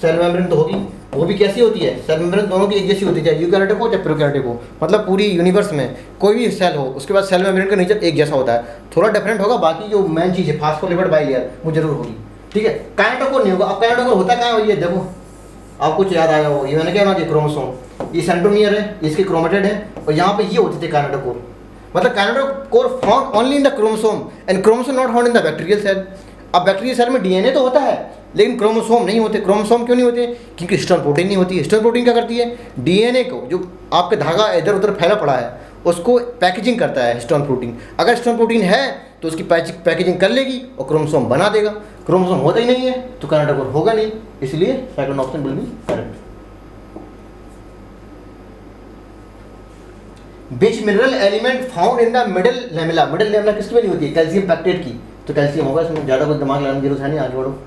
A: सेल मेम्ब्रेन तो होगी, वो भी कैसी होती है, सेल मेम्ब्रेन दोनों की एक जैसी होती है, चाहे यूकैरियोटिक हो चाहे प्रोकैरियोटिक हो, मतलब पूरी यूनिवर्स में कोई भी सेल हो उसके बाद सेल मेम्ब्रेन का नेचर एक जैसा होता है, थोड़ा डिफरेंट होगा, बाकी जो मेन चीज़ है फॉस्फोलिपिड बाइलेयर वो जरूर होगी, ठीक है। काइनेटोकोर नहीं होगा। अब काइनेटोकोर होता क्या है, ये देखो आप कुछ याद आया हो, ये मैंने क्या बना, क्रोमोसोम, ये सेंट्रोमियर है, इसके क्रोमेटिड है, और यहाँ पे ये होते थे काइनेटोकोर। मतलब kinetochore found only in the chromosome and chromosome not found in the bacterial cell. अब बैक्टीरियल सेल में DNA तो होता है लेकिन क्रोमोसोम नहीं होते। क्रोमोसोम क्यों नहीं होते, क्योंकि हिस्टोन प्रोटीन नहीं होती। हिस्टोन प्रोटीन क्या करती है, DNA को, जो आपके धागा इधर उधर फैला पड़ा है उसको पैकेजिंग करता है हिस्टोन प्रोटीन। अगर हिस्टोन प्रोटीन है तो उसकी पैकेजिंग कर लेगी और क्रोमोसोम बना देगा। क्रोमोसोम होता ही नहीं है तो काइनेटोकोर होगा नहीं, इसलिए second option will be correct. Which mineral element found in the middle lamella. Middle lamella किसकी बनी होती है, कैल्शियम पैक्टेट की, तो कैल्शियम होगा, इसमें ज़्यादा कुछ दिमाग लगाने की जरूरत है नहीं। आगे बढ़ो,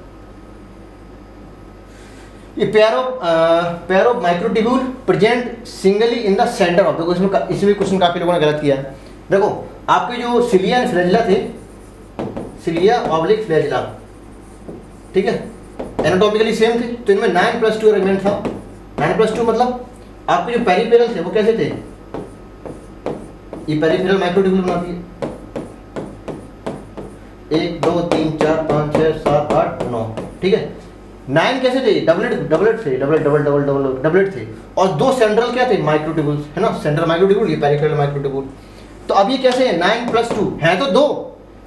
A: ये pair of microtubule present singly in the centre of, देखो इसमें क्वेश्चन काफी लोगों ने गलत किया है। देखो आपके जो सिलिया एंड फ्लैजिला थे, सिलिया ऑब्लिक फ्लैजिला, ठीक है, एनाटॉमिकली सेम थे, तो इनमें 9+2 अरेंजमेंट था। 9+2 मतलब आपके जो पेरिफेरल थे वो कैसे थे, ये पेरिफेरल माइक्रोट्यूब्यूल बनाती है, 1 2 3 4 5 6 7 8 9, ठीक है। 9 कैसे थे, डबलेट थे, डबलेट थे, और 2 सेंट्रल क्या थे, माइक्रोट्यूब्यूल्स, है ना, सेंट्रल माइक्रोट्यूब्यूल, ये पेरिफेरल माइक्रोट्यूब्यूल। तो अब ये कैसे है, 9+2 है तो 2,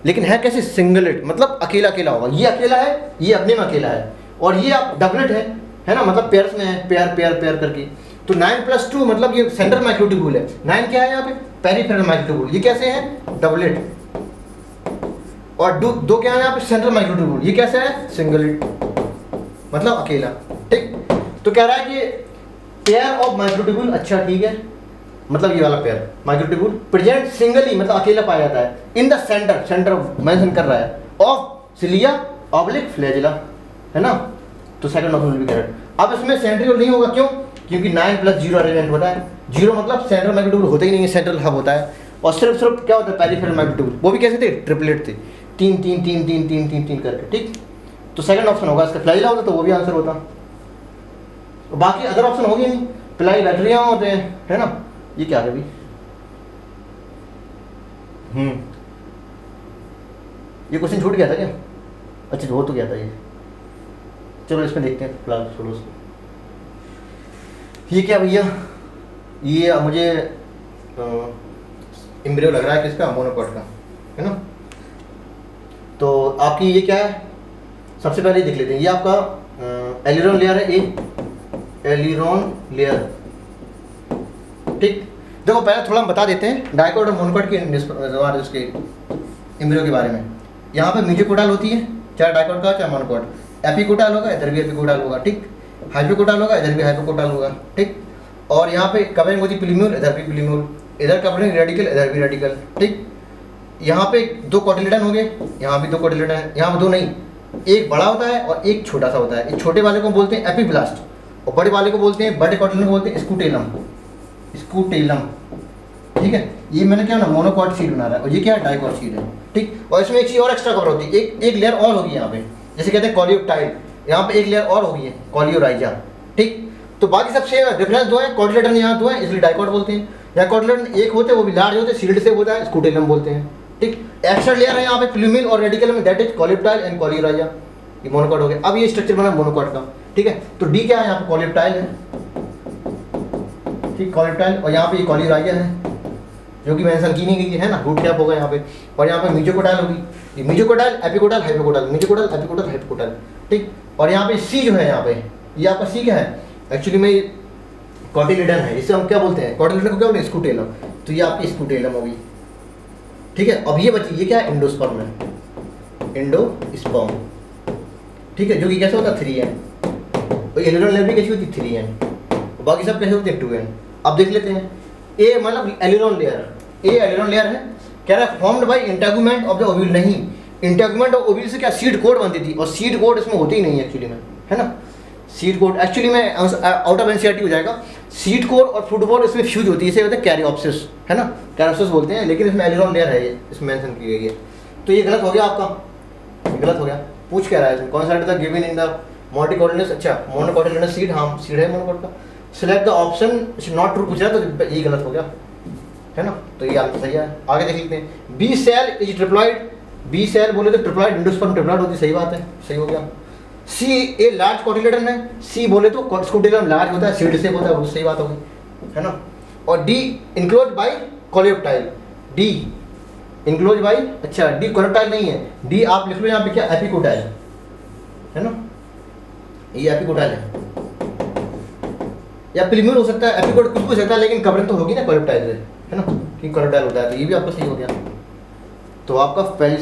A: लेकिन है कैसे, सिंगलेट, मतलब अकेला अकेला होगा। ये अकेला है, ये अपने में अकेला है, और ये आप डबलेट है ना, मतलब पेयर्स में है, पेयर करके। तो 9+2 मतलब ये सेंट्रल माइक्रोट्यूब्यूल है। 9 क्या है यहाँ पे, पेरिफेरल माइक्रोट्यूब्यूल, ये कैसे है, डबलेट, और दो क्या है यहाँ पे, सेंट्रल माइक्रोट्यूब्यूल, ये कैसे है, सिंगलेट, मतलब अकेला, ठीक। तो कह रहा है कि पेयर ऑफ माइक्रोट्यूब्यूल, अच्छा ठीक है, मतलब ये वाला पेयर माइक्रोट्यूब्यूल प्रेजेंट सिंगली मतलब अकेला पाया जाता है in the centre, centre mention कर रहा है ऑफ सिलिया ऑब्लिक फ्लैजिला, है ना। तो second option will be correct. अब इसमें सेंट्रियोल नहीं होगा, क्यों? क्योंकि 9 + 0 अरेंजमेंट होता है। 0 मतलब सेंट्रल माइक्रोट्यूब्यूल होता ही नहीं है, सेंट्रल हब होता है। और सिर्फ क्या होता है पेरिफेरल माइक्रोट्यूब्यूल, वो भी कैसे थे? ट्रिपलेट थे, 3 3 3 3 3 3 3 करके, ठीक। तो सेकंड ऑप्शन होगा इसका। फ्लैजिला होता तो वो भी आंसर होता। बाकी अदर ऑप्शन हो गए नहीं, प्लाई बैक्टीरिया होते हैं, है ना। ये क्या है अभी? ये क्वेश्चन छूट गया था क्या? अच्छा हो तो गया था ये। चलो इसमें देखते हैं फिलहाल, छोड़ो उसको। ये क्या भैया? ये मुझे एम्ब्रियो लग रहा है किसका? मोनोकॉट का, है ना। तो आपकी ये क्या है? सबसे पहले देख लेते हैं। ये आपका एलिरॉन लेयर है, ए एलिरॉन लेयर, ठीक। देखो पहले थोड़ा हम बता देते हैं डाइकोट और मोनोकॉट के उसके एम्ब्रियो के बारे में। यहाँ पे म्यूजिकोटाल होती है, चाहे डाइकोट का चाहे मोनोकॉट। एपिकोटाल होगा, इधर भी एपिकोटाल होगा, ठीक। हाइपोकोटाल होगा, इधर भी हाइपोकोटाल होगा, ठीक। और यहाँ पे कवरिंग होती है प्लीम्यूल, इधर भी प्लीम्यूल, इधर कवरिंग रेडिकल, इधर भी रेडिकल, ठीक। यहाँ पे 2 कोटिलेडन हो गए, यहाँ भी 2 कोटिलेडन है, यहाँ पे 2 नहीं, एक बड़ा होता है और एक छोटा सा होता है। एक छोटे वाले को बोलते हैं एपिब्लास्ट और बड़े वाले को बोलते हैं, बड़े कोटिलेडन को बोलते हैं स्कूटेलम, स्कूटेलम, ठीक है। ये मैंने क्या ना मोनोकॉट सीड बना रहा है और ये क्या है? डाइकॉट सीड है, ठीक। और इसमें एक चीज़ और एक्स्ट्रा कवर होती है, एक लेयर और होगी यहाँ पे, जैसे कहते हैं कॉलियोप्टाइल, यहाँ पे एक लेयर और होगी है कॉलियोराइजा, ठीक। तो बाकी सबसे डिफरेंस 2 है, कोटिलेडन यहाँ 2 है इसलिए डाइकॉट बोलते हैं। यहाँ कोटिलेडन एक होते हैं वो भी लार्ज होते हैं, सील्ड से होता है, स्कूटेलम बोलते हैं, ठीक। एक्स्ट्रा लेयर है यहाँ पे प्लूमिल और रेडिकल में, दैट इज कॉलियोप्टाइल एंड कॉलियोराइजा। ये मोनोकॉट हो गया। अब ये स्ट्रक्चर बना मोनोकॉट का, ठीक है। तो डी क्या है? यहाँ पे कॉलियोप्टाइल है, ठीक, कॉलियोप्टाइल। और यहाँ पे कॉलियोराइजा है जो कि मेंशन की नहीं गई है ना, रूट कैप होगा यहाँ पे। और यहाँ पे म्यूजिकोटाइल होगी, ये म्यूजिकोटाइल, एपिकोटाइल, हाइपोकोटाइल, म्यूजिकोटाइल, एपिकोटाइल, हाइपोकोटाइल, ठीक। और यहाँ पे सी जो है, यहाँ पे ये आपका सी क्या है? एक्चुअली में कॉटिलेडन है, इसे हम क्या बोलते हैं? कॉटिलेडन को क्या बोलते हैं? स्कूटेलम। तो ये आपकी स्कूटेलम होगी, ठीक है। अब ये बची, ये क्या है? एंडोस्पर्म है, एंडोस्पर्म, ठीक है, जो कि कैसे होता है? 3N। और एलिरॉन लेयर भी कैसी होती है? 3N। बाकी सब कैसे होते हैं? 2N। अब देख लेते हैं। ए मतलब एलिरॉन लेयर, ए एलिरॉन लेयर है, कह रहा है formed by integument of the ovule. नहीं, इंटेगुमेंट ऑफ ओव्यूल से क्या सीड कोड बनती थी, और सीड कोड इसमें होती ही नहीं एक्चुअली में, है ना। सीड कोड एक्चुअली में आउट ऑफ एनसीईआरटी हो जाएगा। सीड कोड और फ्रूट कोड इसमें फ्यूज होती है, इसे होता है कैरियोप्सिस, है ना, कैरियोप्सिस बोलते हैं, लेकिन इसमें एलिरॉन लेयर है, ये इसमें मेंशन की गई है। तो ये गलत हो गया आपका, ये गलत हो गया। पूछ क्या रहा है इसमें? कौन सा था गिवन इन द मोनोकोटिलेडनस? अच्छा मोनोकोटिलेडनस सीड, हाँ सीड है मोनोकोट का। Select the option not true पूछ रहा है, तो ये गलत हो गया, है ना। तो ये आंसर सही है। आगे देख लेते हैं। B cell is triploid, B cell बोले तो ट्रिप्लॉइड, एंडोस्पर्म ट्रिप्लॉइड होती है, सही बात है, सही हो गया। सी ए लार्ज कोटिलेडन है, सी बोले तो स्कूटेलम लार्ज होता है, सीड से होता है, वो सही बात होगी, है ना। और D enclose by coleoptile, D enclose by, अच्छा डी कॉलियोप्टाइल नहीं है, डी आप लिख लो यहाँ पे क्या? एपिकोटाइल, है ना, ये एपिकोटाइल है, या प्लीम्यूल हो सकता है, एपिकोट कुछ भी हो सकता है, लेकिन कवरिंग तो होगी ना कॉलियोप्टाइल से, है ना, कि कॉलियोप्टाइल होता है। तो ये भी आपका सही हो गया। तो आपका पहले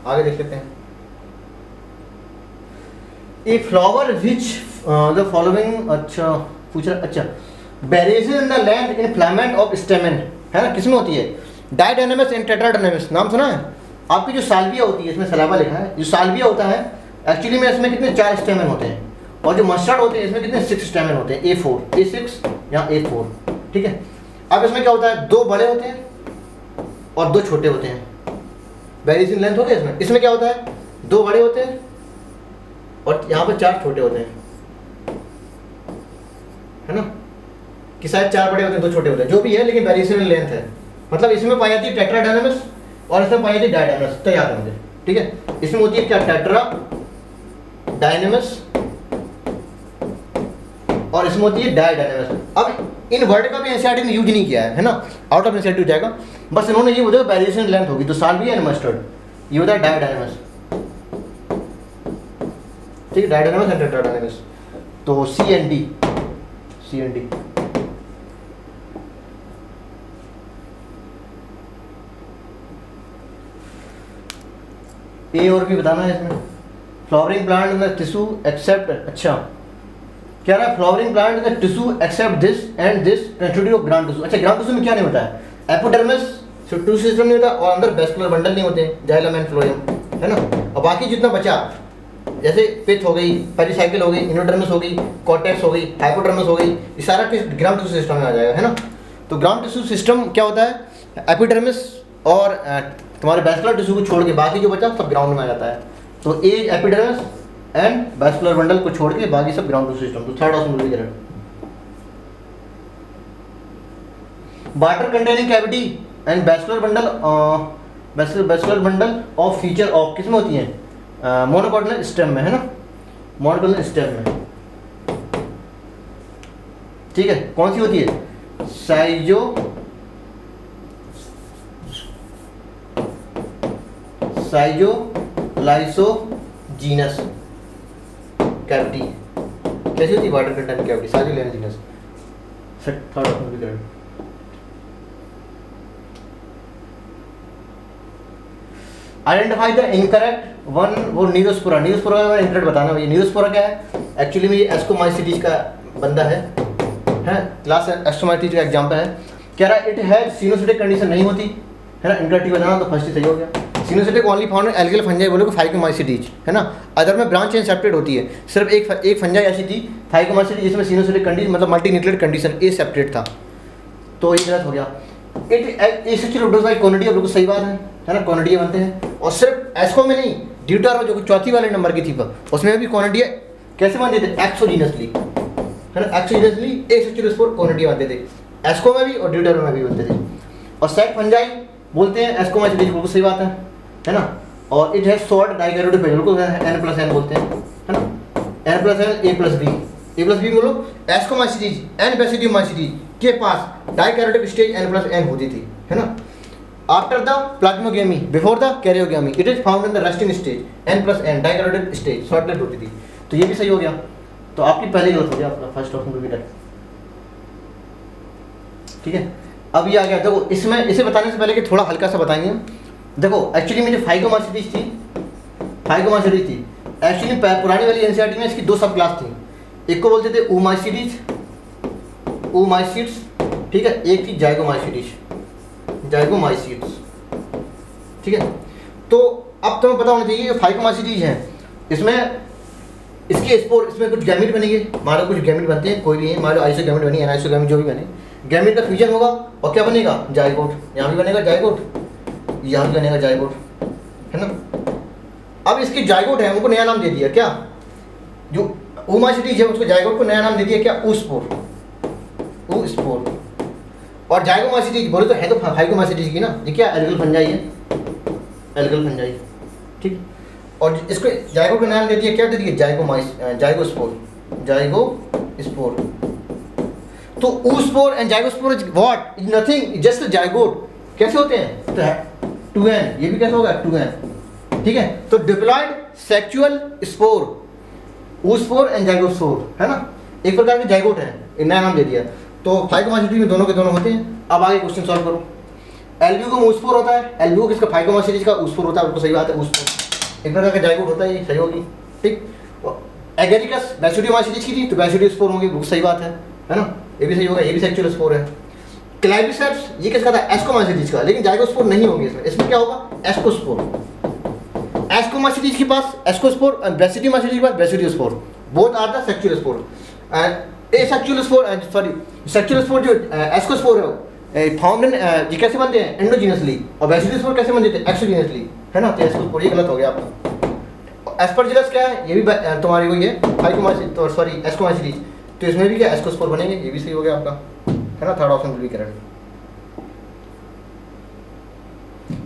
A: आगे देख लेते हैं। A flower which the following, अच्छा पूछ रहा, अच्छा variation in the length in filament of stamen, है ना, किसमें होती है? डाइडायनेमस एंड टेट्राडायनेमस, नाम सुना है आपकी? जो साल्विया होती है, इसमें सलावा लिखा है, जो साल्विया होता है एक्चुअली में इसमें कितने 4 स्टेमेन होते हैं, और जो मस्टर्ड होते हैं इसमें कितने 6 स्टेमेन होते हैं, A4, A6 या A4, ठीक है। अब इसमें क्या होता है? 2 बड़े होते हैं और 2 छोटे होते हैं। वेरिएशन लेंथ हो गया इसमें। इसमें क्या होता है? 2 बड़े होते हैं और यहाँ पर 4 छोटे होते हैं, है ना, कि शायद 4 बड़े होते हैं 2 छोटे होते हैं, जो भी है, लेकिन वेरिएशन लेंथ है। मतलब इसमें पाई जाती है टेट्राडायनेमस और इसमें पाई जाती है डायडायनेमस, तो याद रखिए, ठीक है। इसमें होती है क्या? टेट्रा डायनेमस और इसमें होती है डायडायनेमस। अब इन वर्ड का भी एनसीईआरटी ने यूज नहीं किया है ना, आउट ऑफ एनसीईआरटी हो जाएगा। बस इन्होंने ये बताया वेरिएशन लेंथ होगी, तो साल्विया एंड मस्टर्ड, ये होता है डायडायनेमस, ठीक है, डायडायनेमस एंड टेट्राडायनेमस। तो C and D, C and D. ए और भी बताना है इसमें। Flowering plant in the tissue except, अच्छा कह रहा है flowering plant the tissue except this and this constitute of ground tissue. अच्छा ग्राउंड टिश्यू में क्या नहीं होता है, एपिडर्मिस टिश्यू सिस्टम नहीं होता और अंदर वेस्कुलर बंडल नहीं होते, जाइलम एंड फ्लोएम, है ना। और बाकी जितना बचा जैसे पिथ हो गई, पेरिसाइकिल हो गई, इंडोडर्मिस हो गई, कॉर्टेक्स हो गई, हाइपोडर्मिस हो गई, ये सारा ग्राउंड टिश्यू सिस्टम में आ जाएगा, है ना। तो ग्राउंड टिश्यू सिस्टम क्या होता है, एपिडर्मिस और तुम्हारे वेस्कुलर टिश्यू को छोड़ के बाकी जो बचा सब ग्राउंड में आ जाता है। तो ए एपिडर्मिस एंड वेस्कुलर बंडल को छोड़ के बाकी सब ग्राउंड टिश्यू सिस्टम। तो third option will be correct. Water containing cavity and vascular bundle of feature of किस में होती है, मोनोकॉटिलर स्टेम में, है ना, मोनोकॉटिलर स्टेम में, ठीक है। कौन सी होती है, साइजोलाइसोजीनस कैविटी। कैसी होती है water containing cavity, schizolysigenous. Third option भी correct. Identify the incorrect one, वो नीरोस्पोरा। नीरोस्पोरा का इंकरेक्ट बताना भैया। नीरोस्पोरा क्या है, एक्चुअली में ये एस्कोमाइसीटीज का बंदा है क्लास एस्कोमाइसीटीज का एग्जाम्पल है। कह रहा है इट हैज सिनोसिटिक कंडीशन नहीं होती, है ना। इनकरेक्ट बताना तो फर्स्ट ही सही हो गया। Coenocytic only found in algal fungi बोले को फाइकोमाइसीटीज, है ना। अदर में ब्रांच एंड सेपरेट होती है। सिर्फ एक फंजाई ऐसी थी फाइकोमाइसीटीज जिसमें सिनोसिटिक कंडीशन मतलब मल्टी न्यूक्लियेट कंडीशन ए सेपरेट था, तो ये गलत हो गया। इट एसेक्चुअली प्रोड्यूस्ड बाय कोनिडिया, बिल्कुल सही बात है ना, कोनिडिया बनते हैं। और सिर्फ एस्को में नहीं, ड्यूटर जो चौथी वाले नंबर की थी उसमें भी कोनिडिया कैसे बनते थे, एक्सोजीनसली, है ना, एक्सोजीनसली एसेक्चुअल स्पोर कोनिडिया बनते थे, एस्को में भी और ड्यूटर में भी बनते थे। और सेट फंजाई बोलते हैं एस्कोमाइसीटीज, बिल्कुल सही बात है ना। और it has short dikaryotic page, बिल्कुल N+N बोलते हैं, है ना, N+N A+B बोलो। एस्कोमाइसीटीज एंड बेसिडियोमाइसीटीज के पास डाइकैरियोटिक स्टेज N+N होती थी, है ना। After the plasmogamy before the karyogamy it is found in the resting stage N+N dikaryotic stage short lived होती थी। तो ये भी सही हो गया। तो आपकी पहली गलत हो गया, आपका फर्स्ट ऑप्शन भी करेक्ट, ठीक है। अब ये आ गया, देखो इसमें इसे बताने से पहले कि थोड़ा हल्का सा बताएंगे। देखो एक्चुअली में जो फाइकोमाइसीटीज थी एक्चुअली पुरानी वाली एनसीईआरटी में इसकी दो सब क्लास थी। एक को बोलते थे oomaइसीटीज, ठीक है, एक थी जाइगोमाइसीटीज, ठीक है। तो अब तुम्हें पता होना चाहिए फाइकोमाइसीटीज हैं, इसमें इसके स्पोर, इसमें कुछ गैमेट बनेंगे, मान लो कुछ गैमेट बनते हैं, कोई भी है, मान लो आइसोगैमेट बनी, एनाइसोगैमेट जो भी बने, गैमेट का फ्यूजन होगा और क्या बनेगा, जाइगोट। यहाँ भी बनेगा जाइगोट, यहाँ भी बनेगा जाइगोट, है ना। अब इसके जाइगोट है उनको नया नाम दे दिया, क्या, जो oomaइसीटीज है उसको जाइगोट को नया नाम दे दिया क्या, oospore। और जाइगोमाइसीटीज बोले तो है तो फाइकोमाइसीटीज की ना, ये क्या एल्गल फंजाई है, ठीक। और इसको जाइगोट का नाम दे दिया, क्या दे दिया, जाइगोस्पोर। तो oospore and zygospore is what, is nothing, just zygote. कैसे होते हैं, तो 2n, ये भी कैसे होगा 2n, ठीक है। तो diploid sexual spore, oospore and zygospore, है ना, एक प्रकार के जाइगोट है, नया नाम दे दिया। तो फाइकोमाइसीटीज में दोनों के दोनों होते हैं। अब आगे क्वेश्चन सॉल्व करो। एल्ब्यू को oospore होता है, एल्ब्यू किसका, फाइकोमाइसीटीज का oospore होता है, बिल्कुल सही बात है, oospore एक प्रकार का जाइगोट होता है, ये सही होगी, ठीक। एगेरिकस बेसिडियोमाइसीटीज की थी तो बेसिडियोस्पोर होंगे, बिल्कुल सही बात है ना, ये भी सही होगा, ये भी सेक्सुअल स्पोर है। क्लाइबिसेप्स ये किसका था, एस्कोमाइसीटीज का, लेकिन जाइगोस्पोर नहीं होंगे इसमें क्या होगा, एस्कोस्पोर। एस्कोमाइसीटीज के पास एस्कोस्पोर, बेसिडियोमाइसीटीज के पास basidiospore, both are the sexual spore. Sexual spore जो एस्कोस्पोर है फाउंड इन, ये कैसे बनते हैं, एंडोजीनसली, और बेसिडियोस्पोर कैसे बनते हैं, एक्सोजीनसली, है ना। तो एस्कोस्पोर ये गलत हो गया आपका। एस्परजिलस क्या है, ये भी तुम्हारी वही है फाइकोमाइसीटीज, सॉरी एस्कोमाइसीटीज, तो इसमें भी क्या एस्कोस्पोर बनेंगे, ये भी सही हो गया आपका, है ना। Third option will be correct.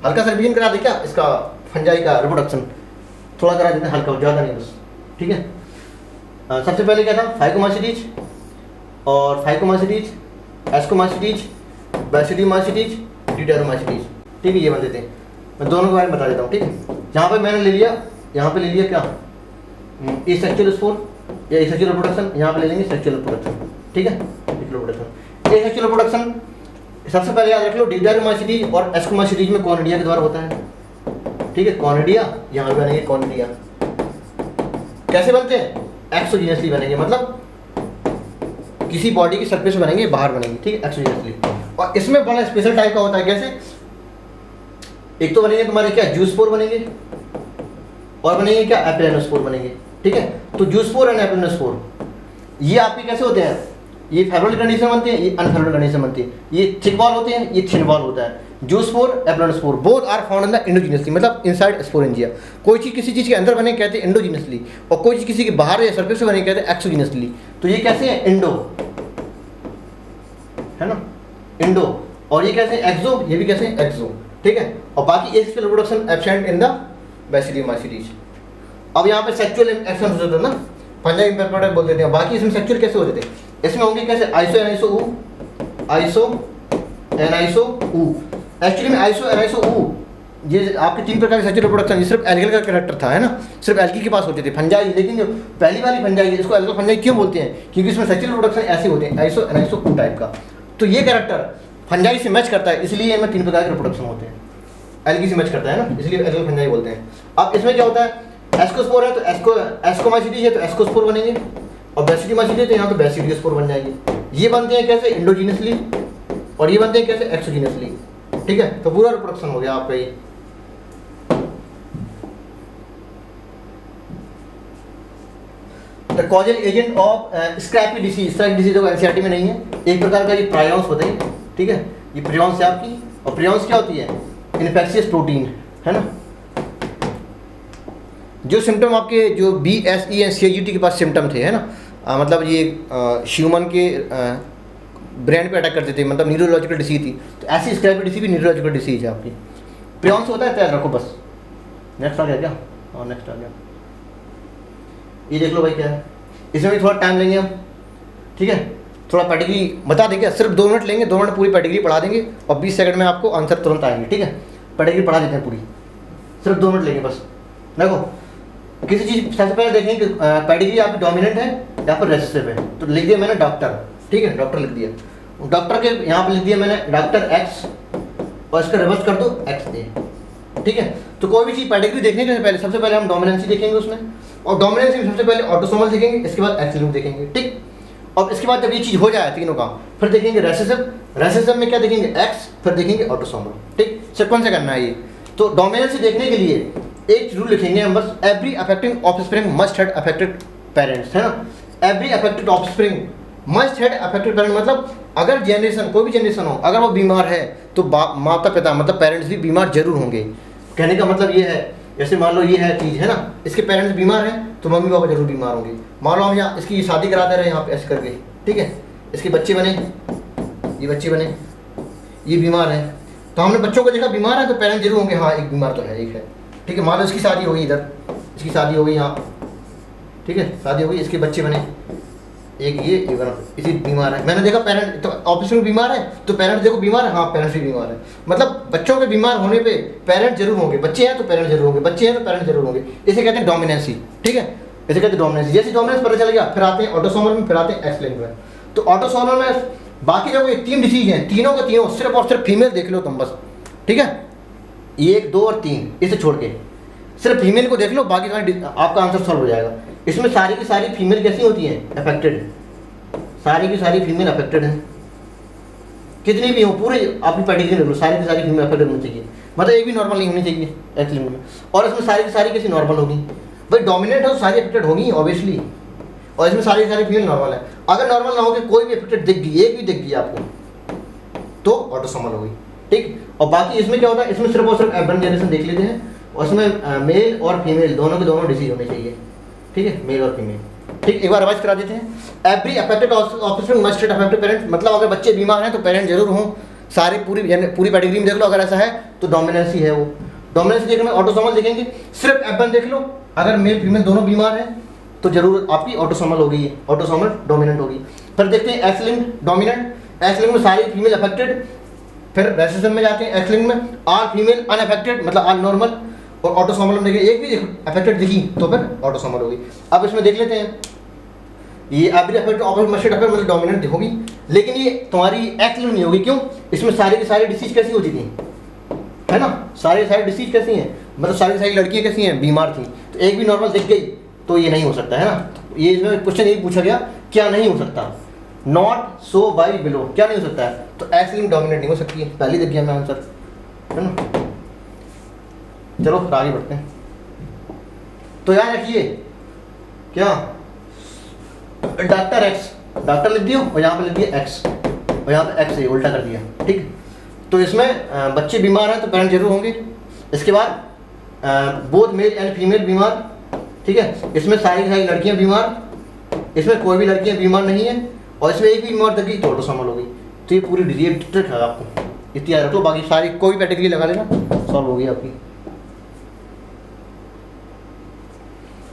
A: हल्का सा रिवीजन करा दे क्या इसका, फंजाई का रिप्रोडक्शन थोड़ा करा देते हैं, हल्का, ज़्यादा नहीं बस, ठीक है। सबसे पहले क्या था, फाइकोमाइसीटीज और फाइकोमाइसीटीज, एस्कोमाइसीटीज, बेसिडियोमाइसीटीज, ड्यूटेरोमाइसीटीज, ठीक है, ये बनते थे। मैं दोनों के बारे में बता देता हूँ, ठीक है। यहाँ पे मैंने ले लिया, यहाँ पे ले लिया क्या, ए सेक्सुअल स्पोर या ए सेक्सुअल रिप्रोडक्शन, यहाँ पे ले लेंगे सेक्सुअल रिप्रोडक्शन, ठीक है, सेक्सुअल रिप्रोडक्शन। ए सेक्सुअल रिप्रोडक्शन सबसे पहले याद रख लो, ड्यूटेरोमाइसीटीज और एस्कोमाइसीटीज में कॉनिडिया के द्वारा होता है, ठीक है, कॉनिडिया, यहाँ पे बनेंगे कॉनिडिया। कैसे बनते हैं, एक्सोजीनसली बनेंगे, मतलब किसी बॉडी की सरफेस बनेंगे, बाहर बनेंगे, ठीक है, एक्सोजीनियसली। और इसमें बड़ा स्पेशल टाइप का होता है, कैसे? एक तो बनेंगे तुम्हारे क्या, जूस्पोर बनेंगे, और बनेंगे क्या, एपिलेनोस्पोर बनेंगे, ठीक है। तो जूस्पोर एंड एपिलेनोस्पोर ये आपके कैसे होते हैं? ये फेवरल कंडीशन बनते हैं, ये अनफेवरल कंडीशन बनती है। ये थिक वॉल होते हैं, ये थिन वॉल होता है। Zoospore, aplanospore both are found in the endogenously, मतलब इनसाइड स्पोरेंजिया। कोई चीज़ किसी चीज़ के अंदर बने कहते हैं एंडोजीनियसली, और कोई चीज़ किसी के बाहर या सरफेस से बने कहते हैं एक्सोजीनियसली। तो ये कैसे है? एंडो, है ना, एंडो। और ये कैसे? एक्सो, ये भी कैसे? एक्सो, ठीक है। और बाकी asexual reproduction absent in the basidiomycetes. अब यहाँ पे सेक्सुअल एक्शन हो जाता है ना, फंजाई इम्पेरियोडिक बोल देते हैं। बाकी इसमें सेक्सुअल कैसे होते थे? इसमें होंगे कैसे? आइसो एनाइसो ऊ, आइसो एनाइसो ऊ। एक्चुअली में आइसो एनाइसो ऊ ये आपके 3 प्रकार के सेक्सुअल रिप्रोडक्शन, ये सिर्फ एल्गल का कैरेक्टर था, है ना, सिर्फ एल्गी के पास होते थे फंजाई। लेकिन जो पहली वाली फंजाई है, इसको एल्गल फंजाई क्यों बोलते हैं? क्योंकि इसमें सेक्सुअल रिप्रोडक्शन ऐसे होते हैं, आइसो एनाइसो ऊ टाइप का। तो ये कैरेक्टर फंजाई से मैच करता है, इसलिए इनमें 3 प्रकार के रिप्रोडक्शन होते हैं। एल्गी से मैच करता है ना, इसलिए एल्गल फंजाई बोलते हैं। अब इसमें क्या होता है? एस्कोस्पोर है तो एस्कोमाइसीटीज है तो एस्कोस्पोर बनेंगे, और बैसिडियोमाइसीटीज है तो यहाँ पे बैसिडियोस्पोर बन जाएंगे। ये बनते हैं कैसे? एंडोजीनियसली, और ये बनते हैं कैसे? एक्सोजीनियसली, ठीक है। तो पूरा रिप्रोडक्शन हो गया आपका ये। The causal agent of scrapie disease, scrapie disease जो एनसीईआरटी में नहीं है, एक प्रकार का ये प्रायोन्स होते हैं, ठीक है। ये प्रायोन्स है आपकी, और प्रायोन्स क्या होती है? इन्फेक्शियस प्रोटीन, है ना। जो सिम्टम आपके जो BSE एंड CIGT के पास सिम्टम थे, है ना, मतलब ये ह्यूमन के ब्रेन पे अटैक करते थे, मतलब न्यूरोलॉजिकल डिसीज थी। तो ऐसी स्क्रैपी डिसीज भी न्यूरोलॉजिकल डिसीज है आपकी। प्रायोन्स होता है, तैयार रखो बस। नेक्स्ट आ गया क्या? हाँ नेक्स्ट आ गया। ये देख लो भाई क्या है, इसमें भी थोड़ा टाइम लेंगे हम, ठीक है। थोड़ा पैडिग्री बता देंगे, सिर्फ 2 मिनट लेंगे, 2 मिनट पूरी पैडिग्री पढ़ा देंगे, और 20 सेकंड में आपको आंसर तुरंत आएंगे, ठीक है। पैडिग्री पढ़ा देते हैं पूरी, सिर्फ 2 मिनट लेंगे बस। देखो किसी चीज़ सबसे पहले देखें कि पैडिग्री आपकी डोमिनेंट है या फिर रेसेसिव है। तो लिख दिया मैंने डॉक्टर, ठीक है, डॉक्टर लिख दिया। डॉक्टर के यहाँ पे लिख दिया मैंने डॉक्टर X, और इसका रिवर्स कर दो XA, ठीक है। तो कोई भी चीज़ पैडिग्री देखने के पहले सबसे पहले हम डोमिनेंसी देखेंगे उसमें, और डोमिनेंसी में सबसे पहले ऑटोसोमल देखेंगे, इसके बाद एक्स लिंक्ड देखेंगे, ठीक। और इसके बाद जब ये चीज़ हो जाए तीनों का, फिर देखेंगे रेसेसिव, रेसेसिव में क्या देखेंगे? X, फिर देखेंगे ऑटोसोमल, ठीक। सिक्वेंस से करना है ये। तो डोमिनेंसी देखने के लिए एक रूल लिखेंगे हम बस, every affecting offspring must have affected parents, है ना। Every affected offspring must have affected parents, मतलब अगर जनरेशन, कोई भी जनरेशन हो, अगर वो बीमार है तो माता पिता मतलब पेरेंट्स भी बीमार जरूर होंगे। कहने का मतलब ये है, जैसे मान लो ये है चीज़, है ना, इसके पेरेंट्स बीमार हैं तो मम्मी पापा जरूर बीमार होंगे। मान लो हम यहाँ इसकी शादी करा दे रहे हैं यहाँ पे ऐसे करके, ठीक है, इसके बच्चे बने, ये बच्चे बने, ये बीमार है, तो हमने बच्चों को देखा बीमार है तो पेरेंट्स जरूर होंगे, हाँ एक बीमार तो है, एक है, ठीक है। मान लो इसकी शादी होगी, इधर इसकी शादी हो गई यहाँ, ठीक है, शादी हो गई, इसके बच्चे बने, एक ये बना, इसी बीमार है, मैंने देखा पेरेंट तो ऑपरेशन में बीमार है तो पेरेंट्स देखो बीमार है, हाँ पेरेंट्स भी बीमार है, मतलब बच्चों के बीमार होने पे पेरेंट्स जरूर होंगे, बच्चे हैं तो पेरेंट्स जरूर होंगे, बच्चे हैं तो पेरेंट्स जरूर होंगे। इसे कहते हैं डोमिनेंसी, ठीक है, इसे कहते हैं डोमिनेंसी। जैसे डोमिनेंस पता चल गया, फिर आते हैं ऑटोसोमल में, फिर आते हैं एक्स लिंक्ड में। तो ऑटोसोमल में बाकी जो ये 3 डिसीज हैं, तीनों के तीनों सिर्फ और सिर्फ फीमेल देख लो तुम बस, ठीक है, 1, 2 और 3 इसे छोड़ के सिर्फ फीमेल को देख लो, बाकी आपका आंसर सॉल्व हो जाएगा। इसमें सारी की सारी फीमेल कैसी होती हैं? अफेक्टेड, सारी की सारी फीमेल अफेक्टेड हैं, कितनी भी हो, पूरे आपकी पैडिग्री देख लो, सारी की सारी फीमेल अफेक्टेड होनी चाहिए, मतलब एक भी नॉर्मल नहीं होनी चाहिए एक्स लिंक्ड में। और इसमें सारी की सारी कैसी नॉर्मल होगी? भाई डोमिनेंट है तो सारी अफेक्टेड होगी ऑब्वियसली, और इसमें सारी की सारी फीमेल नॉर्मल है। अगर नॉर्मल ना होगी, कोई भी अफेक्टेड दिख गई, एक भी दिख गई आपको, तो ऑटोसोमल होगी, ठीक। और बाकी इसमें क्या होता है, इसमें सिर्फ और सिर्फ एबरन जनरेशन देख लेते हैं, और इसमें मेल और फीमेल दोनों के दोनों डिसीज होने चाहिए, ठीक है, मेल और फीमेल, ठीक। एक बार रिवाइज करा देते हैं। Every affected offspring must have affected parents, मतलब अगर बच्चे बीमार हैं तो पेरेंट्स जरूर हों, सारी पूरी पैडिग्री में देख लो, अगर ऐसा है तो डोमिनेंसी है वो। डोमिनेंसी देखने में ऑटोसोमल देखेंगे, सिर्फ एबन देख लो, अगर मेल फीमेल दोनों बीमार हैं तो जरूर आपकी ऑटोसोमल होगी, ऑटोसोमल डोमिनेंट होगी। फिर देखते हैं x linked dominant, x linked में सारी फीमेल अफेक्टेड, फिर रेसेसिव में जाते हैं एक्स लिंक्ड में ऑल फीमेल अनअफेक्टेड, मतलब ऑल नॉर्मल, और ऑटोसोमल में देखिए एक भी अफेक्टेड दिखी तो फिर ऑटोसोमल होगी। अब इसमें देख लेते हैं, ये एवरी अफेक्टेड ऑफस्प्रिंग अफेक्ट मतलब डोमिनेंट होगी, लेकिन ये तुम्हारी एक्स लिंक्ड नहीं होगी, क्यों? इसमें सारी की सारी डिसीज कैसी होती थी, है ना, सारी डिसीज कैसी हैं, मतलब सारी लड़कियां कैसी हैं, बीमार थी, तो एक भी नॉर्मल दिख गई तो ये नहीं हो सकता, है ना। ये इसमें क्वेश्चन यही पूछा गया, क्या नहीं हो सकता, नॉट सो बाई बिलो, क्या नहीं हो सकता है? तो एक्स लिंक डोमिनेट नहीं हो सकती है, पहली दिख गया मैं आंसर, है ना। चलो आगे बढ़ते हैं। तो याद रखिए क्या, डॉक्टर एक्स, डॉक्टर लिख दियो और यहाँ पे लिख दिया एक्स, और यहाँ पे एक्स उल्टा कर दिया, ठीक। तो इसमें बच्चे बीमार हैं तो पेरेंट जरूर होंगे। इसके बाद बोथ मेल एंड फीमेल बीमार, ठीक है। इसमें सारी लड़कियां बीमार, इसमें कोई भी लड़कियां बीमार नहीं है, और इसमें एक भी बीमार तक तो ऑटोसोमल होगी। तो ये पूरी डिजीज है आपको, इतनी याद रख लो। बाकी सारी कोई भी कैटेगरी लगा लेना, सॉल्व होगी आपकी।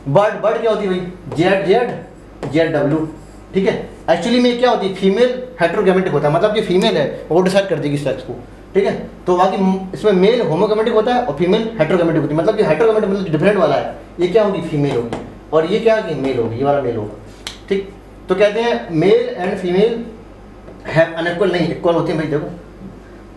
A: बर्ड, बर्ड क्या होती है भाई? जेड जेड जेड डब्ल्यू, ठीक है। एक्चुअली में क्या होती है, फीमेल हेट्रोगैमेटिक होता है, मतलब जो फीमेल है वो डिसाइड कर देगी सेक्स को, ठीक है। तो बाकी इसमें मेल होमोगैमेटिक होता है और फीमेल हेट्रोगैमेटिक होती है। मतलब जो हेट्रोगैमेटिक मतलब डिफरेंट वाला है, ये क्या होगी, फीमेल होगी, और ये क्या होगी, मेल होगी, ये वाला मेल होगा, ठीक। तो कहते हैं male and female have unequal, नहीं इक्वल होते हैं भाई। देखो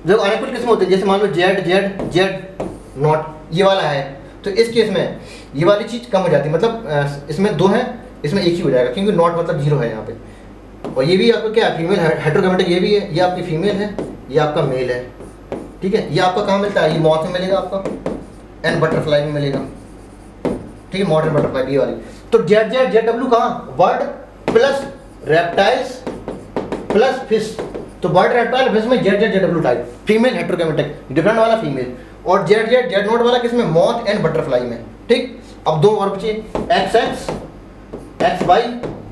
A: देखो अनइक्वल किसमें होते हैं, जैसे मान लो जेड जेड जेड नॉट, ये वाला है, तो इस केस में ये वाली चीज़ कम हो जाती है, मतलब इसमें दो है, इसमें एक ही हो जाएगा, क्योंकि नॉट मतलब जीरो है यहाँ पे। और ये भी आपका क्या है, फीमेल हेट्रोगैमेटिक, ये भी है, ये आपकी फीमेल है, ये आपका मेल है, ठीक है। ये आपका कहाँ मिलता है, ये मॉथ में मिलेगा आपका, एंड बटरफ्लाई में मिलेगा, ठीक है, मॉडर्न बटरफ्लाई ये वाली। तो जेड जेड जेड डब्ल्यू कहाँ, bird plus reptiles plus fish. तो बर्ड रेप्टाइल फिश में Z Z Z W type, female heterogametic, different वाला फीमेल। और जेड जेड जेड नॉट वाला किसमें, मॉथ एंड बटरफ्लाई में, ठीक। अब दो और बचे, एक्स एक्स एक्स वाई,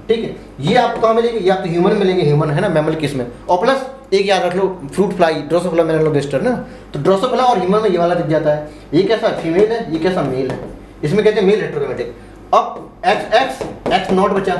A: ठीक है। ये आपको कहाँ मिलेंगे, ये आपको ह्यूमन मिलेंगे, ह्यूमन है ना, मैमल किस में। और प्लस एक याद रख लो, फ्रूट फ्लाई, ड्रोसोफिला मेलानोगास्टर ना, तो ड्रोसोफिला और ह्यूमन में ये वाला दिख जाता है। ये कैसा फीमेल है, ये कैसा मेल है, इसमें कहते हैं मेल हेट्रोगैमेटिक। अब एक्स एक्स एक्स नॉट बचा,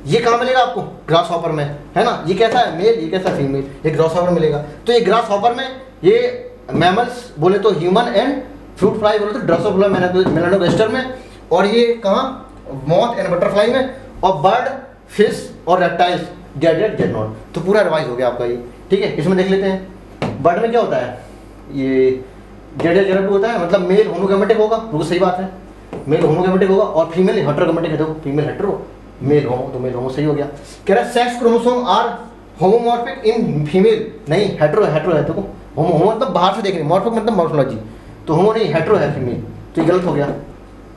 A: ये कहाँ मिलेगा आपको, ग्रास हॉपर में, है ना। ये कैसा है, मेल, ये कैसा फीमेल, ये ग्रास हॉपर मिलेगा। तो ये ग्रास हॉपर में ये मैमल्स बोले तो ह्यूमन एंड फ्रूट फ्लाई बोले तो ड्रोसोफिला मेलानोगास्टर में, और ये कहाँ, मॉथ एंड बटरफ्लाई में, और बर्ड फिश और reptiles Z Z Z not. तो पूरा रिवाइज हो गया आपका ये, ठीक है। इसमें देख लेते हैं, बर्ड में क्या होता है, ये जेड जेड जेड होता है, मतलब मेल होमोगैमेटिक होगा, बिल्कुल सही बात है, मेल होमोगैमेटिक होगा, और फीमेल हेट्रोगैमेटिक है, देखो फीमेल हेट्रो मेल होमो, तो मेल होमो सही हो गया। कह रहा है sex chromosome are homomorphic in female, नहीं हेट्रो हेट्रो है, देखो होमो, होमो मतलब बाहर से देखने, मॉर्फिक मतलब मॉर्फोलॉजी, तो होमो नहीं हेट्रो है फीमेल, तो ये गलत हो गया।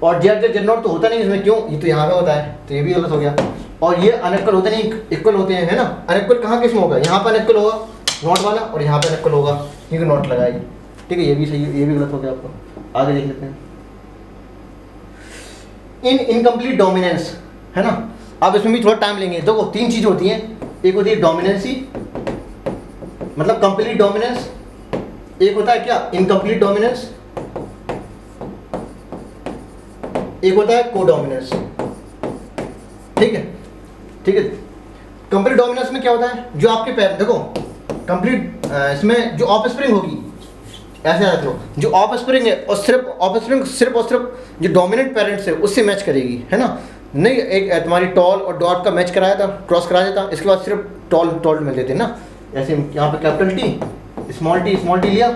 A: और जेड जेड जेड नॉट तो होता नहीं इसमें, क्यों, ये तो यहाँ पे होता है, तो ये भी गलत हो गया। और ये अनइक्वल होते नहीं, इक्वल होते हैं, है ना। अनइक्वल कहाँ किसमें होगा, यहाँ पर अनइक्वल होगा नॉट वाला, और यहाँ पे अनइक्वल होगा क्योंकि नॉट लगाएगी, ठीक है। ये भी सही, ये भी गलत हो गया आपको। आगे देख लेते हैं, इन इनकम्प्लीट डोमिनेंस, है ना। अब इसमें भी थोड़ा टाइम लेंगे। देखो तीन चीज होती हैं, एक होती है डोमिनेंसी, मतलब कंप्लीट डोमिनेंस, एक होता है क्या, इनकम्प्लीट डोमिनेंस, एक होता है कोडोमिनेंस, ठीक है, ठीक है। कंप्लीट डोमिनेंस में क्या होता है, जो आपके पैर, देखो कंप्लीट इसमें जो ऑफस्प्रिंग होगी, ऐसे रख लो, जो ऑफस्प्रिंग है और सिर्फ ऑफस्प्रिंग सिर्फ और सिर्फ जो डोमिनेंट पेरेंट्स है उससे मैच करेगी, है ना। नहीं एक तुम्हारी टॉल और डॉट का मैच कराया था, क्रॉस कराया था, इसके बाद सिर्फ टॉल टॉल मिल देते ना। ऐसे यहाँ पे कैपिटल टी स्मॉल टी लिया,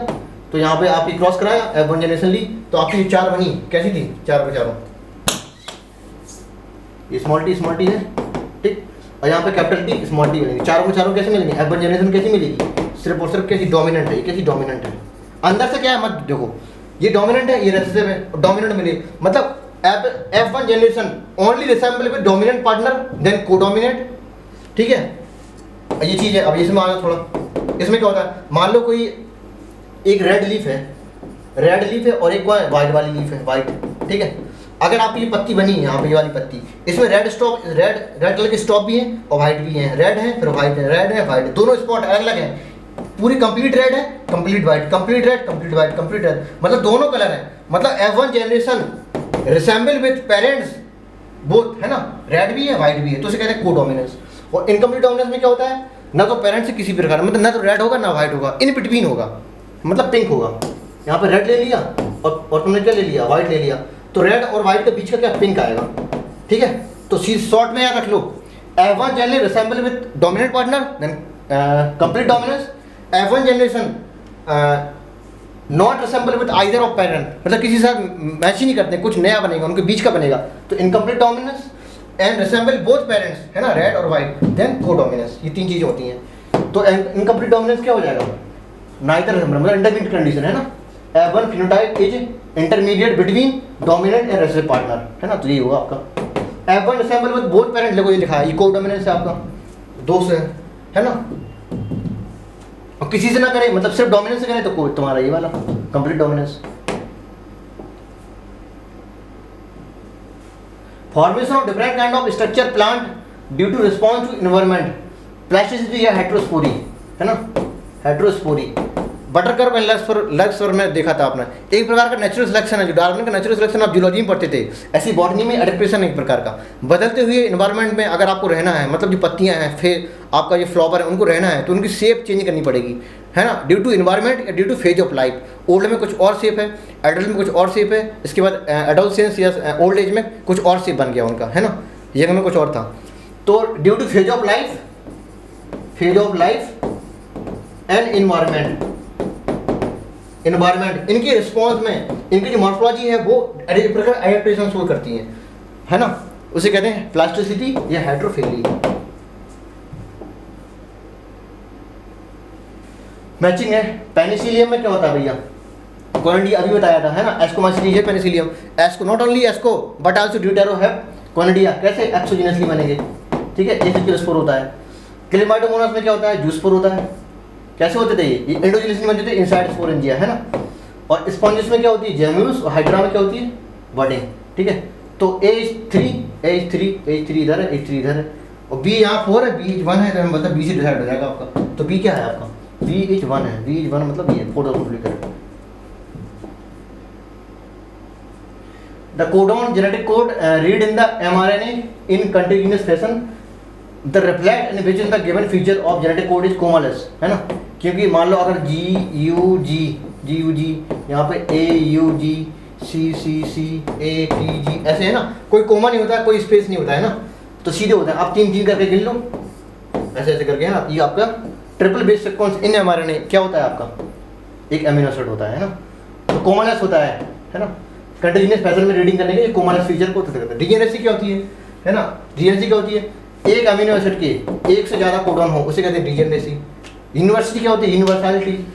A: तो यहाँ पे आपकी क्रॉस कराया, F1 जनरेशन ली, तो आपकी चार बनी, कैसी थी, चार पे चारों, ये स्मॉल टी है, ठीक। और यहाँ पे कैपिटल टी स्मॉल टी बनेगी, चारों को चारों कैसे मिलेंगे, F1 जनरेशन कैसी मिलेगी, सिर्फ और सिर्फ कैसी, डोमिनेंट है, ये कैसी डोमिनेंट है। अंदर से क्या है मत देखो, ये डोमिनेंट है, ये रेसेसिव है, डोमिनेंट मिले, मतलब F1 generation only resemble with dominant partner then codominant, ठीक है। ये चीज़ है। अब इसमें आना थोड़ा, इसमें क्या होता है, मान लो कोई एक रेड लीफ है और एक वाइट वाली लीफ है, वाइट, ठीक है। अगर आपकी ये पत्ती बनी है, यहाँ पे ये वाली पत्ती, इसमें रेड कलर के स्टॉप भी हैं और वाइट भी हैं, रेड है फिर वाइट है, रेड है वाइट, दोनों स्पॉट अलग अलग हैं, पूरी कंप्लीट रेड है, complete white, complete red, complete white, complete red, मतलब दोनों कलर हैं। मतलब F1 generation resemble with parents both, है ना, रेड भी है वाइट भी है, तो उसे कहते हैं कोडोमिनेंस। और इनकम्प्लीट डोमिनेंस में क्या होता है, ना तो पेरेंट्स से किसी प्रकार, मतलब ना तो रेड होगा ना वाइट होगा, इन बिटवीन होगा, मतलब पिंक होगा। यहाँ पे रेड ले लिया और तुमने क्या ले लिया, वाइट ले लिया, तो रेड और वाइट के बीच का क्या, पिंक आएगा, ठीक है। तो शॉर्ट में याद रख लो, F1 generation resemble with dominant partner then complete dominance, F1 generation not resemble with either of parent, मतलब किसी से मैच ही नहीं करते, कुछ नया बनेगा, उनके बीच का बनेगा, तो incomplete dominance. And resemble both parents, है ना, रेड और वाइट, देन कोडोमिनेंस। ये 3 चीजें होती हैं। तो इनकम्प्लीट डोमिनेंस क्या हो जाएगा? नाइदर रिसेंबल, मतलब इंटरमीडिएट कंडीशन है ना। F1 phenotype is intermediate between dominant and recessive partner, है ना। तो ये होगा आपका F1 resemble with both parents. देखो ये लिखा है, ये कोडोमिनेंस है आपका, 2 से है ना। और किसी से ना करे, मतलब सिर्फ डोमिनेंस से करे तो कोई तुम्हारा ये वाला complete dominance. Formation of different kind of structure plant due to response to environment, plasticity या हेटेरोस्पोरी, है ना, हेटेरोस्पोरी। बटरकप एंड लक्सफोर में देखा था आपने, एक प्रकार का नेचुरल सिलेक्शन है, जो डार्विन का नेचुरल सिलेक्शन आप जूलॉजी में पढ़ते थे, ऐसी बॉटनी में एडेप्टेशन एक प्रकार का। बदलते हुए एनवायरनमेंट में अगर आपको रहना है, मतलब जो पत्तियां हैं, फिर आपका जो फ्लावर है, उनको रहना है तो उनकी शेप चेंज करनी पड़ेगी, है ना, ड्यू टू एनवायरनमेंट या due two phase of life. Old में कुछ और शेप है, एडल्ट में कुछ और शेप है, इसके बाद एडोलसेंस या ओल्ड एज में कुछ और शेप बन गया उनका, है ना, यंग में कुछ और था। तो due two phase of life and environment, इनके रिस्पॉन्स में इनकी जो मॉर्फोलॉजी है वो एक प्रकार एडेप्टेशन शो करती है ना। उसे कहते हैं प्लास्टिसिटी या हेटेरोफिली। मैचिंग है। पेनिसिलियम में क्या होता है भैया? कोनिडिया अभी बताया था, है ना। एस्कोमाइसीटी है penicillium. Asco, not only asco but also deutero है कोनिडिया। कैसे? एक्सोजिनसली बनेंगे, ठीक है। एसिड स्पोर होता है। क्लेमाइडोमोनास में क्या होता है? जूस स्पोर होता है। कैसे होते थे ये? एंडोजिनसली बनते थे, इनसाइड स्पोरेंजिया, है ना। और स्पॉन्जिस में क्या होती है? जेम्यूल्स। और हाइड्रा में क्या होती है? बडिंग, ठीक है। तो H3 इधर है, H3 इधर है, और B यहाँ 4 है, BH1 है, तो हम मतलब B से डिसाइड हो जाएगा आपका। तो B क्या है आपका? BH1 है। BH1 मतलब ये फोटोफोटोलिकर। The codon genetic code read in the mRNA in continuous fashion. The reflect in which in the given feature of genetic code is commaless, है ना। क्योंकि मान लो अगर GUG यहाँ पे AUG CCC ATG ऐसे है ना, कोई कोमा नहीं होता है, कोई स्पेस नहीं होता है ना, तो सीधे होता है। आप 3 करके गिन लो ऐसे ऐसे करके, है ना। ये आपका triple base sequence in mRNA क्या होता है आपका? एक अमीनो एसिड होता है ना। तो कोमालेस होता है ना। कंटिन्यूअस फैशन में रीडिंग करने के लिए कोमालेस फीचर को होता है। डीएनएसी क्या होती है ना। डीएनएसी क्या होती है? एक अमीनो एसिड के एक से ज़्यादा कोडॉन हो उसे कहते हैं डीजेनरेसी। यूनिवर्सिटी क्या होती है? यूनिवर्सैलिटी।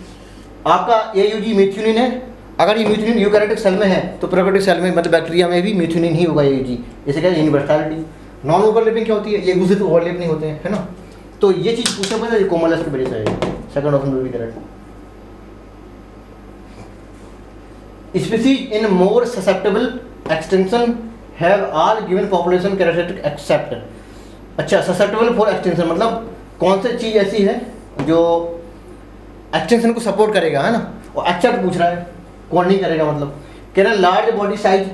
A: आपका AUG मीथ्योनिन है। अगर ये मीथ्योनिन यूकैरियोटिक सेल में है तो प्रोकैरियोटिक सेल में, मतलब बैक्टीरिया में भी मीथ्योनिन ही होगा AUG, इसे कहते हैं यूनिवर्सैलिटी। नॉन ओवरलैपिंग क्या होती है? एक दूसरे से ओवरलैप नहीं होते हैं, है ना। तो ये चीज़ पूछा पता है कोमालेस की वजह से है। Second option will be correct. Species in more susceptible extension have all given population characteristic except. अच्छा, ससेप्टेबल फॉर एक्सटेंशन मतलब कौन सी चीज़ ऐसी है जो एक्सटेंशन को सपोर्ट करेगा, है ना। और एक्सेप्ट पूछ रहा है, कौन नहीं करेगा, मतलब कह रहा है लार्ज बॉडी साइज।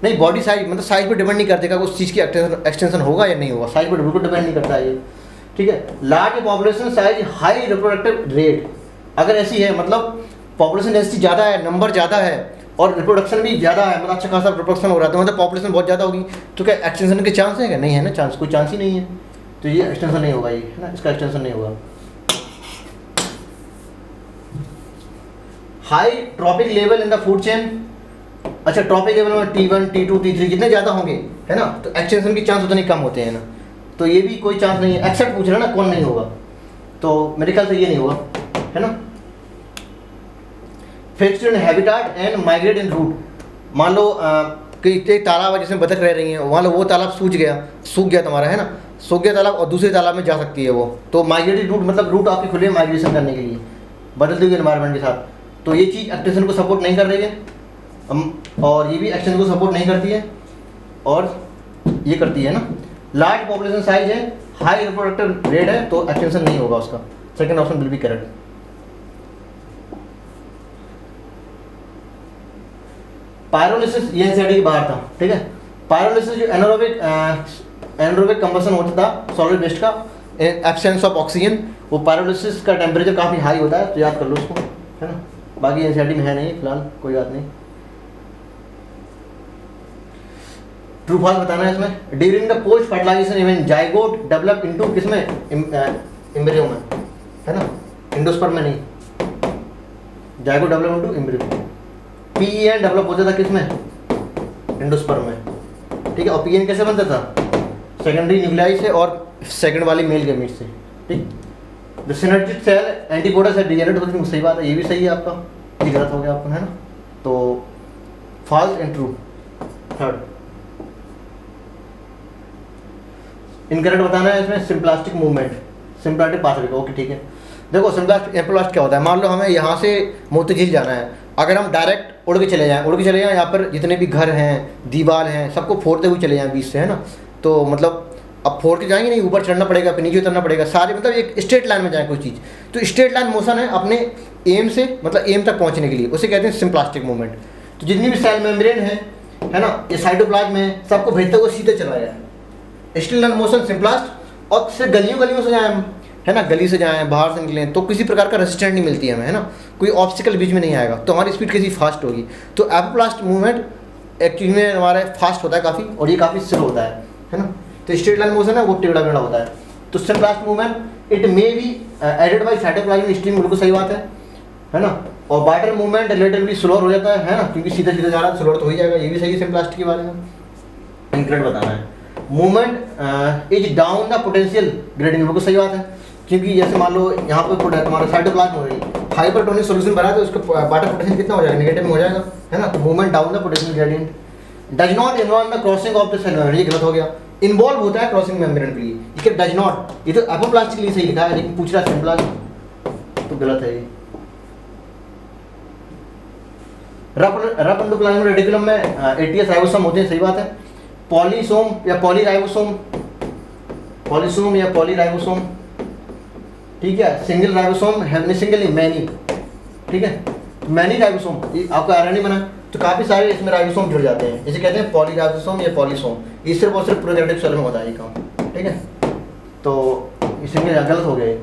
A: नहीं, बॉडी साइज मतलब साइज पर डिपेंड नहीं करते उस चीज़ की एक्सटेंशन होगा या नहीं होगा, साइज पर बिल्कुल डिपेंड नहीं करता है ये, ठीक है। Large population size, high reproductive rate, अगर ऐसी है मतलब पॉपुलेशन डेंसिटी ज़्यादा है, नंबर ज़्यादा है और रिप्रोडक्शन भी ज़्यादा है, मतलब अच्छा खासा रिप्रोडक्शन हो रहा है, तो मतलब पॉपुलेशन बहुत ज़्यादा होगी, तो क्या एक्सटेंशन के चांस है क्या? नहीं है ना, चांस, कोई चांस ही नहीं है, तो ये एक्सटेंशन नहीं होगा, ये है ना, इसका एक्सटेंशन नहीं होगा। High trophic level in the food chain. अच्छा, ट्रॉपिक लेवल में T1 T2 T3 जितने ज़्यादा होंगे, है ना, तो एक्सटेंशन के चांस उतने कम होते हैं ना, तो ये भी कोई चांस नहीं है। एक्सेप्ट पूछ रहा है ना, कौन नहीं होगा, तो मेरे ख्याल से ये नहीं होगा, है ना। Fixed in habitat and migrate in route. मान लो कि एक तालाब है जिसमें बतख रह रही हैं, मान लो वो तालाब सूख गया तुम्हारा, है ना, सूख गया तालाब और दूसरे तालाब में जा सकती है वो, तो माइग्रेटेड रूट मतलब रूट आपके खुले माइग्रेशन करने के लिए बदलते हुए एनवायरनमेंट के साथ, तो ये चीज़ एक्सटेंशन को सपोर्ट नहीं कर रही है, और ये भी एक्सटेंशन को सपोर्ट नहीं करती है, और ये करती है ना। लार्ज पॉपुलेशन साइज है, हाई रिप्रोडक्टिव रेट है, तो एक्सटेंशन नहीं होगा उसका। Second option will be correct. Pyrolysis ये एनसीईआरटी के बाहर था, ठीक है। पायरोलिसिस जो एनारोबिक कंबशन होता था सॉलिड वेस्ट का, एब्सेंस ऑफ ऑक्सीजन, वो पायरोलिसिस का टेम्परेचर काफ़ी हाई होता है, तो याद कर लो उसको, है ना। बाकी एनसीईआरटी में है नहीं फिलहाल, कोई बात नहीं। ट्रू फॉल्स बताना है इसमें। During the post fertilisation event zygote develop into किसमें? एम्ब्रियो में, है ना, एंडोस्पर्म में नहीं। Zygote develop into embryo. PEN develop होता था किसमें? एंडोस्पर्म में, ठीक है। और PN कैसे बनता था? सेकेंडरी न्यूक्लियाई से और सेकंड वाली मेल गैमीट से, ठीक। द सिनर्जिक सेल एंटीबॉडी से डिजेनरेट होती है, सही बात है, ये भी सही है आपका, ये गलत हो गया आपका, है ना। तो false and true. Third incorrect बताना है इसमें, symplastic movement, symplastic pathway, okay ठीक है। देखो सिम्प्लास्ट एम्प्लास्ट क्या होता है, मान लो हमें यहाँ से मोती झील जाना है, अगर हम डायरेक्ट उड़ के चले जाएँ यहाँ पर जितने भी घर हैं, दीवार हैं, सबको फोड़ते हुए चले जाएँ बीच से, है ना, तो मतलब अब फोड़ के जाएंगे नहीं, ऊपर चढ़ना पड़ेगा, फिर नीचे उतरना पड़ेगा, सारे मतलब एक स्ट्रेट लाइन में जाए कोई चीज़, तो स्ट्रेट लाइन मोशन है अपने एम से, मतलब एम तक पहुँचने के लिए, उसे कहते हैं सिम्प्लास्टिक मूवमेंट। तो जितनी भी सेल मेम्ब्रेन है ना, ये साइटोप्लाज्म में सबको भेजते हुए सीधे चला जाए, स्ट्रेट लाइन मोशन सिम्प्लास्ट। और सिर्फ गलियों से जाएँ हम, है ना, गली से जाएँ, बाहर से निकलें, तो किसी प्रकार का रेजिस्टेंस नहीं मिलती है हमें, है ना, कोई ऑब्स्टिकल बीच में नहीं आएगा, तो हमारी स्पीड कैसी फास्ट होगी। तो एपोप्लास्ट मूवमेंट एक्चुअली में हमारा फास्ट होता है काफ़ी, और ये काफ़ी स्लो होता है ना। तो स्ट्रेट लाइन मोशन है वो टेढ़ा मेढ़ा होता है। तो symplast movement it may be aided by cytoplasm stream, बिल्कुल सही बात है ना। और बाइटर मूवमेंट रिलेटिवली स्लोअर हो जाता है ना, क्योंकि सीधा सीधा जा रहा है, स्लोअर तो हो ही जाएगा, ये भी सही है सिम्प्लास्ट के बारे में। इनकरेक्ट बताना है, movement is down the potential gradient, बिल्कुल सही बात है, क्योंकि जैसे मान लो यहाँ पर तुम्हारा साइटोप्लाज्म हो रही है, हाइपरटोनिक सॉल्यूशन भरा तो उसका बाइटर पोटेंशियल कितना हो जाएगा, नेगेटिव में हो जाएगा, है ना। तो movement down the potential gradient does not involve the crossing of the cell membrane, ये गलत हो गया, इन्वॉल्व होता है क्रॉसिंग मेम्ब्रेन के लिए, ये डज नॉट, ये तो एपोप्लास्ट के लिए सही लिखा है, लेकिन पूछ रहा है सिम्प्लास्ट, तो गलत है ये। रफ एंडोप्लाज्मिक रेटिकुलम में 80 राइबोसोम होते हैं, सही बात है। पॉलीसोम या पॉलीराइबोसोम, पॉलीसोम या पॉलीराइबोसोम, ठीक है। सिंगल राइबोसोम है, सिंगल नहीं मैनी, ठीक है, मैनी राइबोसोम, आपका आयरन बना, तो काफ़ी सारे इसमें राइबोसोम जुड़ जाते हैं, इसे कहते हैं पॉलीराइबोसोम या पॉलीसोम, ये सिर्फ और सिर्फ प्रोकैरियोटिक सेल में होता है ये काम, ठीक है। तो इसमें गलत हो गए,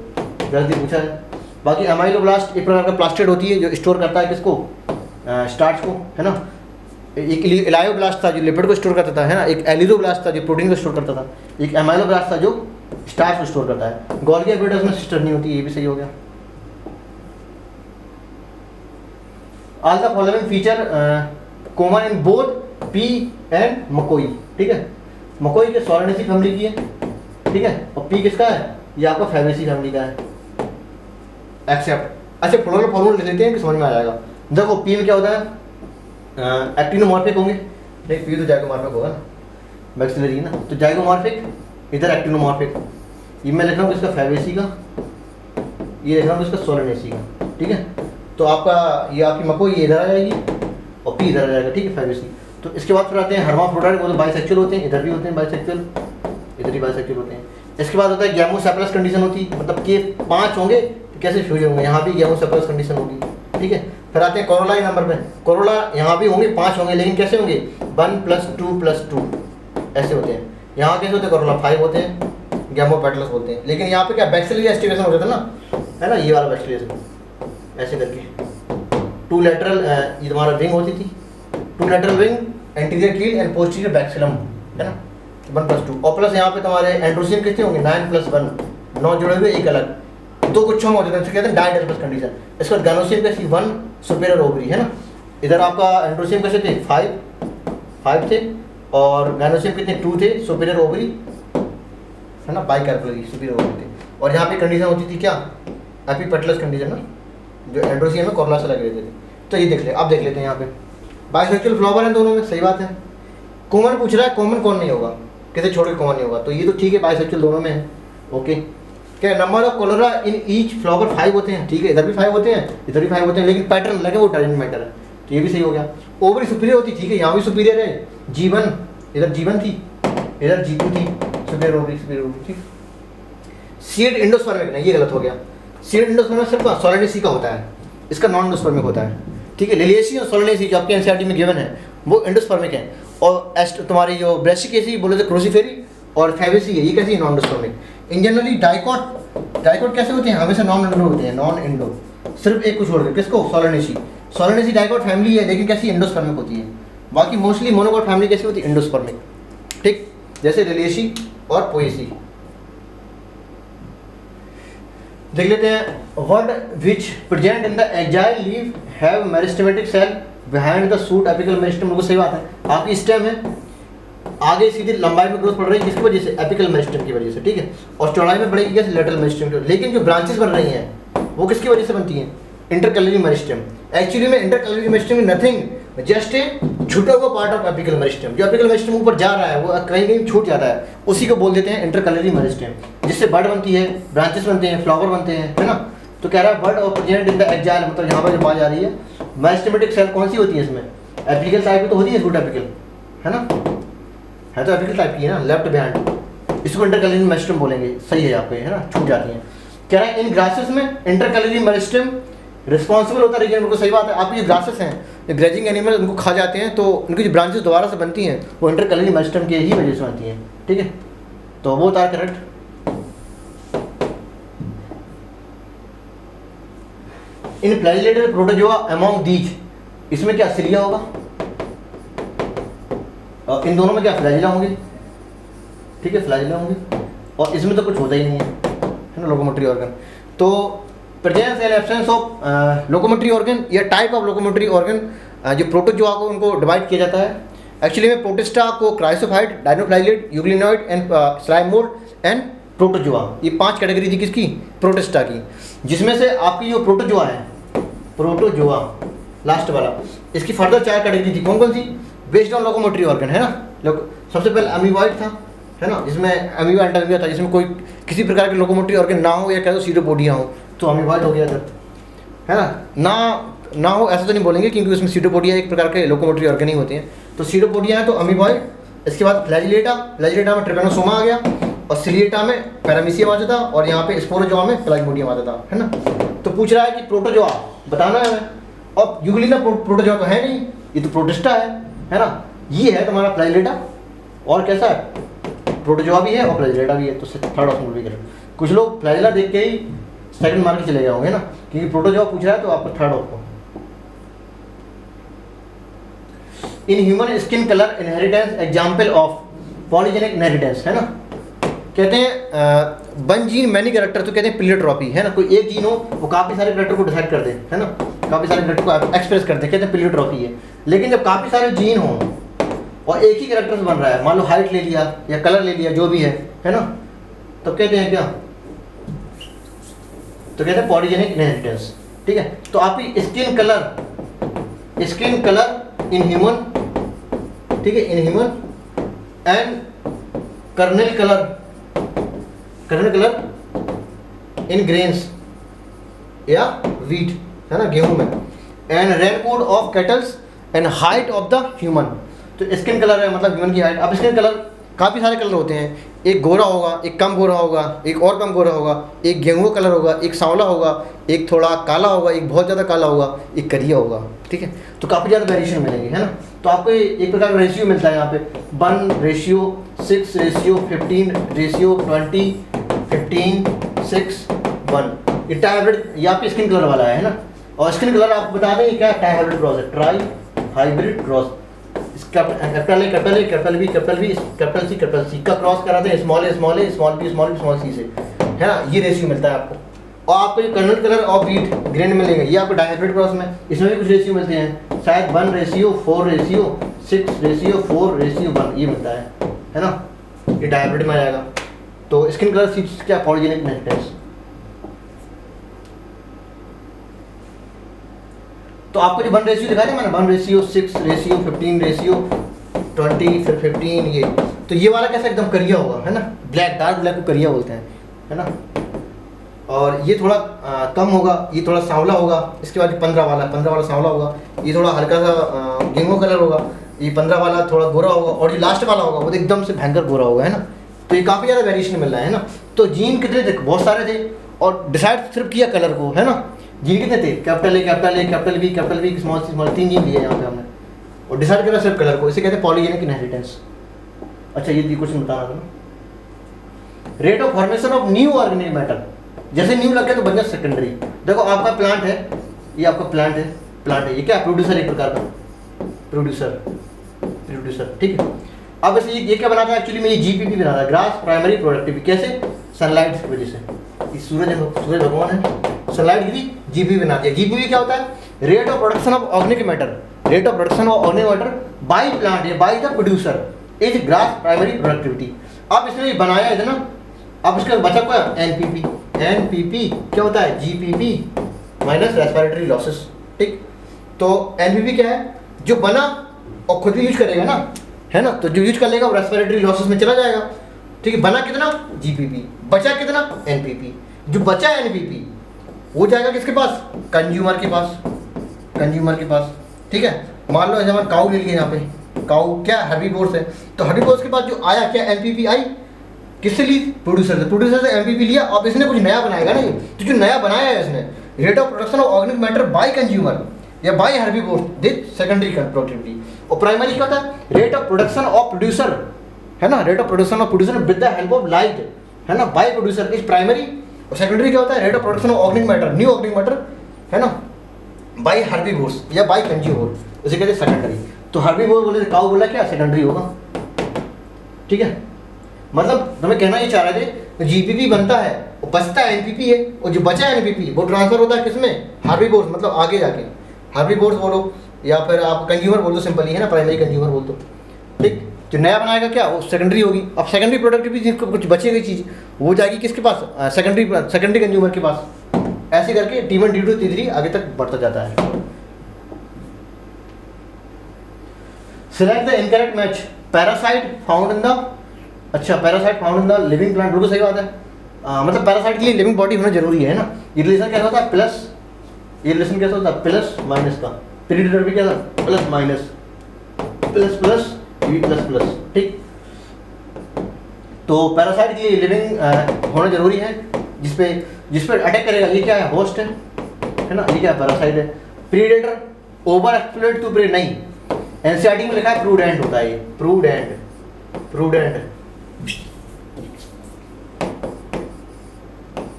A: गलती पूछा है। बाकी अमाइलोब्लास्ट एक प्रकार का प्लास्टिड होती है जो स्टोर करता है किसको, स्टार्च को, है ना। एक इलायोब्लास्ट था जो लिपिड को स्टोर करता था, है ना, एक एलिडोब्लास्ट था जो प्रोटीन को स्टोर करता था, एक एमाइलोब्लास्ट था जो स्टार्च को स्टोर करता है। गोल्गी एपिडर्मिस में सिस्टर नहीं होती, ये भी सही हो गया। All the following feature common in both P and मकोई, ठीक है। मकोई के सोलानेसी फैमिली की है, ठीक है, और पी किसका है, ये आपका फैबेसी फैमिली का है, एक्सेप्ट। अच्छा फॉर्मूला ले लेते हैं कि समझ में आ जाएगा। देखो पी में क्या होता है, एक्टिनोमॉर्फिक होंगे, नहीं पी तो जाइगोमॉर्फिक होगा ना, मैक्सिलरी ना, तो जाइगोमॉर्फिक, इधर एक्टिनोमॉर्फिक, ये मैं लिख रहा हूँ इसका फैबेसी का, ये लिख रहा हूँ इसका सोलानेसी का, ठीक है। तो आपका ये आपकी मको ये इधर आ जाएगी और पी इधर आ जाएगा, ठीक है, फैबेसी। तो इसके बाद फिर आते हैं हर्माफ्रोडाइट, वो तो बाइसेक्सुअल होते हैं, इधर भी होते हैं बाइसेक्सुअल, इधर ही बाइसेक्सुअल होते हैं। इसके बाद होता है गैमोसेपलस कंडीशन होती है, मतलब कि 5 होंगे तो कैसे फ्यूजन होंगे, यहाँ भी गैमोसेपलस कंडीशन होगी, ठीक है। फिर आते हैं कोरोला नंबर पे, कोरोला यहाँ भी होंगे 5 होंगे, लेकिन कैसे होंगे 1+2+2 ऐसे होते हैं। यहाँ कैसे होते हैं, कोरोला 5 होते हैं, गैमोपेटलस बोलते हैं। लेकिन यहाँ पे क्या बैक्टीरियल एस्टिवेशन हो जाता है ना, है ना, ये वाला बैक्टीरियल ऐसे करके 2 लेटरल ये तुम्हारा विंग होती थी, 2 लेटरल विंग, एंटीरियर कील एंड पोस्टीरियर बैक्सिलम, है ना, 1+2 और प्लस यहाँ पे तुम्हारे एंड्रोसियम कितने होंगे 9+1, 9 जुड़े हुए एक अलग, 2 गुच्छों में हो जाते हैं, कहते हैं डाइडेल्फस कंडीशन। इसके बाद गैनोसियम कैसी 1 सुपीरियर ओवरी, है ना, इधर आपका एंड्रोसियम कैसे थे 5 थे, और गैनोसियम कितने 2 थे, सुपीरियर ओवरी, है ना, बाइकार्पलरी सुपीरियर ओवरी थे। और यहाँ पे कंडीशन होती थी क्या, एपीपेटलस कंडीशन ना, जो एंड्रोसियम में कोरोला से लगे रहते थे। तो ये देख ले, अब देख लेते हैं यहाँ पे बाइसेक्सुअल फ्लावर है दोनों में, सही बात है। कॉमन पूछ रहा है, कॉमन कौन नहीं होगा, कैसे छोड़ के कॉमन नहीं होगा, तो ये तो ठीक है, बाइसेक्सुअल दोनों में है, ओके। क्या number of cholera in each flower 5 होते हैं, ठीक है, इधर भी 5 होते हैं, इधर भी 5 होते हैं, लेकिन पैटर्न लगे वो डजंट मैटर है, तो ये भी सही हो गया। ओवरी सुपीरियर होती, ठीक है, यहाँ भी सुपीरियर है, G1 इधर G1 थी, इधर G2 थी, सुपीरियर ओवरी, ठीक। सीड इंडोस्पर्मिक नहीं, ये गलत हो गया, सीड इंडोस्पर्मिक सिर्फ सोलानेसी का होता है, इसका नॉन इंडोस्पर्मिक होता है, ठीक है। लिलिएसी और सोलानेसी जो आपके एनसीईआरटी में गिवन है वो इंडोस्पर्मिक है, और तुम्हारी जो ब्रेसिकेसी बोले तो क्रोसीफेरी और फैबेसी है, ये कैसी नॉन इंडोस्पर्मिक। इन जनरली डाइकोट कैसे होते हैं, हमेशा नॉन इंडो होते हैं, नॉन इंडो, सिर्फ एक को छोड़ के, किसको, सोलानेसी डाइकोट फैमिली है, लेकिन कैसी इंडोस्पर्मिक होती है। बाकी मोस्टली मोनोकोट फैमिली कैसी होती है, इंडोस्पर्मिक, ठीक, जैसे लिलिएसी और पोएसी। देख लेते हैं, word which present in the axile leave have meristematic cell behind the shoot apical meristem, बिल्कुल सही बात है, आपकी स्टेम है, आगे सीधी लंबाई में ग्रोथ बढ़ रही है किसकी वजह से, एपिकल मेरिस्टेम की वजह से, ठीक है। और चौड़ाई में बढ़ेगी कैसे, लेटरल मेरिस्टेम की। लेकिन जो ब्रांचेस बन रही हैं वो किसकी वजह से बनती हैं, इंटरकैलरी मेरिस्टेम। एक्चुअली में intercalary meristem is nothing just a छूटा हुआ पार्ट ऑफ एपिकल मेरिस्टेम। जो एपिकल मेरिस्टेम ऊपर जा रहा है वो कहीं कहीं छूट जाता है, उसी को बोल देते हैं इंटरकैलरी मेरिस्टेम, जिससे बड बनती है, ब्रांचेस बनते हैं, फ्लावर बनते हैं, है ना। तो कह रहा है बड और प्रेजेंट इन द एक्जाइल, मतलब यहाँ पर जो बात आ रही है मेरिस्टेमेटिक सेल कौन सी होती है इसमें, एपिकल टाइप की तो होती है, गुड एपिकल, है ना, है तो एपिकल टाइप की है ना, लेफ्ट बिहाइंड, इसको इंटरकैलरी मेरिस्टेम बोलेंगे, सही है आपको, है ना, छूट जाती है। कह रहा है इन ग्रासेस में इंटरकैलरी मेरिस्टेम रिस्पॉन्सिबल होता है, बिल्कुल सही बात है। आपकी जो ग्रासेस हैं, जो ग्रेजिंग एनिमल उनको खा जाते हैं, तो उनकी जो ब्रांचेस दोबारा से बनती हैं वो इंटरकैलरी मेरिस्टेम की ही वजह से बनती हैं, ठीक है। तो वो था correct. In flagellated protozoa among these, इसमें क्या सिलिया होगा, और इन दोनों में क्या फ्लैजिला होंगे, ठीक है, फ्लैजिला होंगे, और इसमें तो कुछ होता ही नहीं है ना, लोकोमोटरी ऑर्गन। तो presence and absence of locomotory organ या टाइप ऑफ लोकोमोटरी ऑर्गन, जो प्रोटोजोआ को उनको डिवाइड किया जाता है। एक्चुअली में प्रोटिस्टा को chrysophyte, dinoflagellate, euglenoid and slime mould and protozoa, ये 5 कैटेगरी थी किसकी, प्रोटिस्टा की, जिसमें से आपकी जो प्रोटोजोआ है, प्रोटोजोआ लास्ट वाला, इसकी फर्दर 4 कैटेगरी थी, कौन कौन सी, बेस्ड ऑन लोकोमोटरी ऑर्गन, है ना। सबसे पहले अमीबॉइड था, है ना, जिसमें अमीबा एंटामीबा था, जिसमें कोई किसी प्रकार के लोकोमोटरी ऑर्गन ना हो, या कह दो सीडोपोडिया हो, तो अमीबॉइड हो गया था, है ना हो ऐसा तो नहीं बोलेंगे, क्योंकि उसमें सीडोपोडिया एक प्रकार के लोकोमोटरी ऑर्गन ही होते हैं। तो सीडोपोडिया है तो अमीबॉइड, इसके बाद फ्लैजिलेटा, फ्लैजिलेटा में ट्रिपेनोसोमा आ गया, और सिलिएटा में पैरामीशियम आ जाता, और यहाँ पे स्पोरोजोआ में प्लाज्मोडियम आ जाता, है ना। तो पूछ रहा है कि प्रोटोजोआ बताना है हमें, और यूग्लिना प्रोटोजोआ तो है नहीं, ये तो प्रोटिस्टा है ना। ये है तुम्हारा फ्लैजिलेटा, और कैसा है, प्रोटोजोआ भी है और फ्लैजिलेटा भी है, तो थर्ड ऑप्शन भी करें। कुछ लोग फ्लैजिला देख के ही सेकंड मार्क के चले जाओगे ना, क्योंकि प्रोटोजोआ पूछ रहा है तो आपको third option. In human skin colour inheritance example of polygenic inheritance, है ना। कहते हैं वन जीन मैनी कैरेक्टर, तो कहते हैं प्लियोट्रॉपी, है ना, कोई एक जीन हो वो काफ़ी सारे कैरेक्टर को डिसाइड कर दे, है ना, काफ़ी सारे कैरेक्टर को एक्सप्रेस कर दे, कहते हैं प्लियोट्रॉपी है। लेकिन जब काफ़ी सारे जीन हो और एक ही कैरेक्टर से बन रहा है, मान लो हाइट ले लिया या कलर ले लिया, जो भी है ना, तो कहते हैं क्या, तो कहते हैं पॉलीजेनिक इनहेरिटेंस, ठीक है। तो आपकी स्किन कलर इन ह्यूमन, ठीक है, in human and kernel colour in grains या वीट, है ना, गेहूं में, and rain code of kettles and height of the human. तो स्किन कलर है मतलब ह्यूमन की हाइट। अब स्किन कलर काफ़ी सारे कलर होते हैं, एक गोरा होगा, एक कम गोरा होगा, एक और कम गोरा होगा, एक गेहूं कलर होगा, एक सांवला होगा, एक थोड़ा काला होगा, एक बहुत ज़्यादा काला होगा, एक करिया होगा, ठीक है। तो काफ़ी ज़्यादा वेरिएशन मिलेंगे, है ना। तो आपको एक प्रकार का रेशियो मिलता है यहाँ पे 1:6:15:20:15:6:1, ये टाइहाइब्रिड, ये आपकी स्किन कलर वाला है ना। और स्किन कलर आपको बता दें क्या टाइहाइब्रिड क्रॉस है, tri hybrid cross, capital A, capital B, capital C का क्रॉस कराते हैं, स्मॉल ए, स्मॉल सी से, है ना। ये रेशियो मिलता है आपको। और आपको ये कर्नल कलर और वीट ग्रेन मिलेंगे, ये आपको डायहाइब्रिड क्रॉस में, इसमें भी कुछ रेशियो मिलते हैं, शायद 1:4:6:4:1 ये मिलता है ना। ये डायहाइब्रिड में आएगा। तो स्किन कलर सीट्स क्या, पॉलीजेनिक इनहेरिटेंस। तो आपको जो 1 दिखाया था मैंने, 1:6:15:20 फिर 15 ये, तो ये वाला कैसा एकदम करिया होगा, है ना, ब्लैक, डार्क ब्लैक को करिया बोलते हैं, है ना। और ये थोड़ा कम होगा, ये थोड़ा सांवला होगा। इसके बाद 15 वाला सांवला होगा, ये थोड़ा हल्का सा गेहूं कलर होगा, ये 15 वाला थोड़ा गोरा होगा, और ये लास्ट वाला होगा वो एकदम से भयंकर गोरा होगा, है ना। तो ये काफ़ी ज़्यादा वेरिएशन मिल रहा है ना। तो जीन कितने थे, बहुत सारे थे, और डिसाइड सिर्फ किया कलर को, है ना। जीन कितने थे, capital A, capital B, small C, 3 जीन दिए यहाँ पे हमने, और डिसाइड करा सिर्फ कलर को, इसे कहते हैं पॉलीजेनिक इनहेरिटेंस। अच्छा ये क्वेश्चन बताना था ना, rate of formation of new organic matter, जैसे न्यू लग गया तो बन गया सेकेंडरी। देखो आपका प्लांट है, ये आपका प्लांट है, ये क्या प्रोड्यूसर, एक प्रकार का प्रोड्यूसर, ठीक है। अब इसे ये क्या बनाता है, एक्चुअली में ये जीपीपी बनाता है, ग्रास प्राइमरी प्रोडक्टिविटी। कैसे, सनलाइट की वजह से, सूरज भगवान है, सनलाइट गिरी, जीपीपी बना दिया। जीपीपी क्या होता है, rate of production of organic matter, by plant या by the producer, is gross primary productivity. अब इसने बनाया इतना, अब इसका बचा क्या, एनपीपी। एनपीपी क्या होता है, जीपीपी माइनस रेस्पिरेटरी लॉसेस। ठीक, तो एनपीपी क्या है, जो बना और खुद भी यूज करेगा ना, है ना, तो जो यूज कर लेगा वो रेस्पिरेटरी लॉसेस में चला जाएगा। ठीक है, बना कितना, जीपीपी, बचा कितना, एनपीपी। जो बचा एनपीपी वो जाएगा किसके पास, कंज्यूमर के पास, कंज्यूमर के पास। ठीक है, मान लो जब काऊ ले लिए यहाँ पे, काऊ क्या हर्बीवोर्स है, तो हर्बीवोर्स के पास जो आया क्या, एनपीपी आई, किससे ली, प्रोड्यूसर से। प्रोड्यूसर से एनपीपी लिया, अब इसने कुछ नया बनाएगा ना, ये तो जो नया बनाया है इसने, rate of production of organic matter by consumer या by herbivores this secondary productivity. और प्राइमरी क्या होता है, rate of production of producer, है ना, rate of production of producer with the help of light, है ना, बाय प्रोड्यूसर इज प्राइमरी। और सेकेंडरी क्या होता है, rate of production of organic matter, new organic matter, है ना, बाय हर्बीवोर्स या बाय कंज्यूमर, उसे कहते हैं सेकेंडरी। तो हर्बीवोर बोले, काऊ बोला क्या, सेकेंडरी होगा। ठीक है, मतलब हमें कहना ये चाह रहे थे, जीपीपी बनता है और बचता है एनपीपी है, और जो बचा है एनपीपी वो ट्रांसफर होता है किसमें, हर्बीवोर्स, मतलब आगे जाके हर्बीवोर्स बोलो या फिर आप कंज्यूमर बोल दो, सिंपल ही है ना, प्राइमरी कंज्यूमर बोल दो। ठीक, जो नया बनाएगा क्या, वो सेकेंडरी होगी। अब सेकेंडरी प्रोडक्टिविटी कुछ बचेगी चीज़, वो जाएगी किसके पास, सेकेंडरी कंज्यूमर के पास। ऐसे करके T1 T2 T3 आगे तक बढ़ता जाता है। Select the incorrect match, parasite found in the, अच्छा parasite found in the living plant, बिल्कुल सही बात है। मतलब पैरासाइट के लिए लिविंग बॉडी होना जरूरी है ना। ये रिलेशन कैसा होता है, प्लस, ये रिलेशन कैसा होता है, प्लस माइनस का। प्रीडेटर भी क्या था, plus minus, plus plus V plus plus. ठीक, तो पैरासाइट के लिए लिविंग होना जरूरी है, जिसपे अटैक करेगा, ये क्या है, होस्ट है ना, ये क्या पैरासाइट है। Predator over exploit to prey, नहीं, एनसीईआरटी में लिखा है प्रूडेंट होता है ये, prudent, prudent,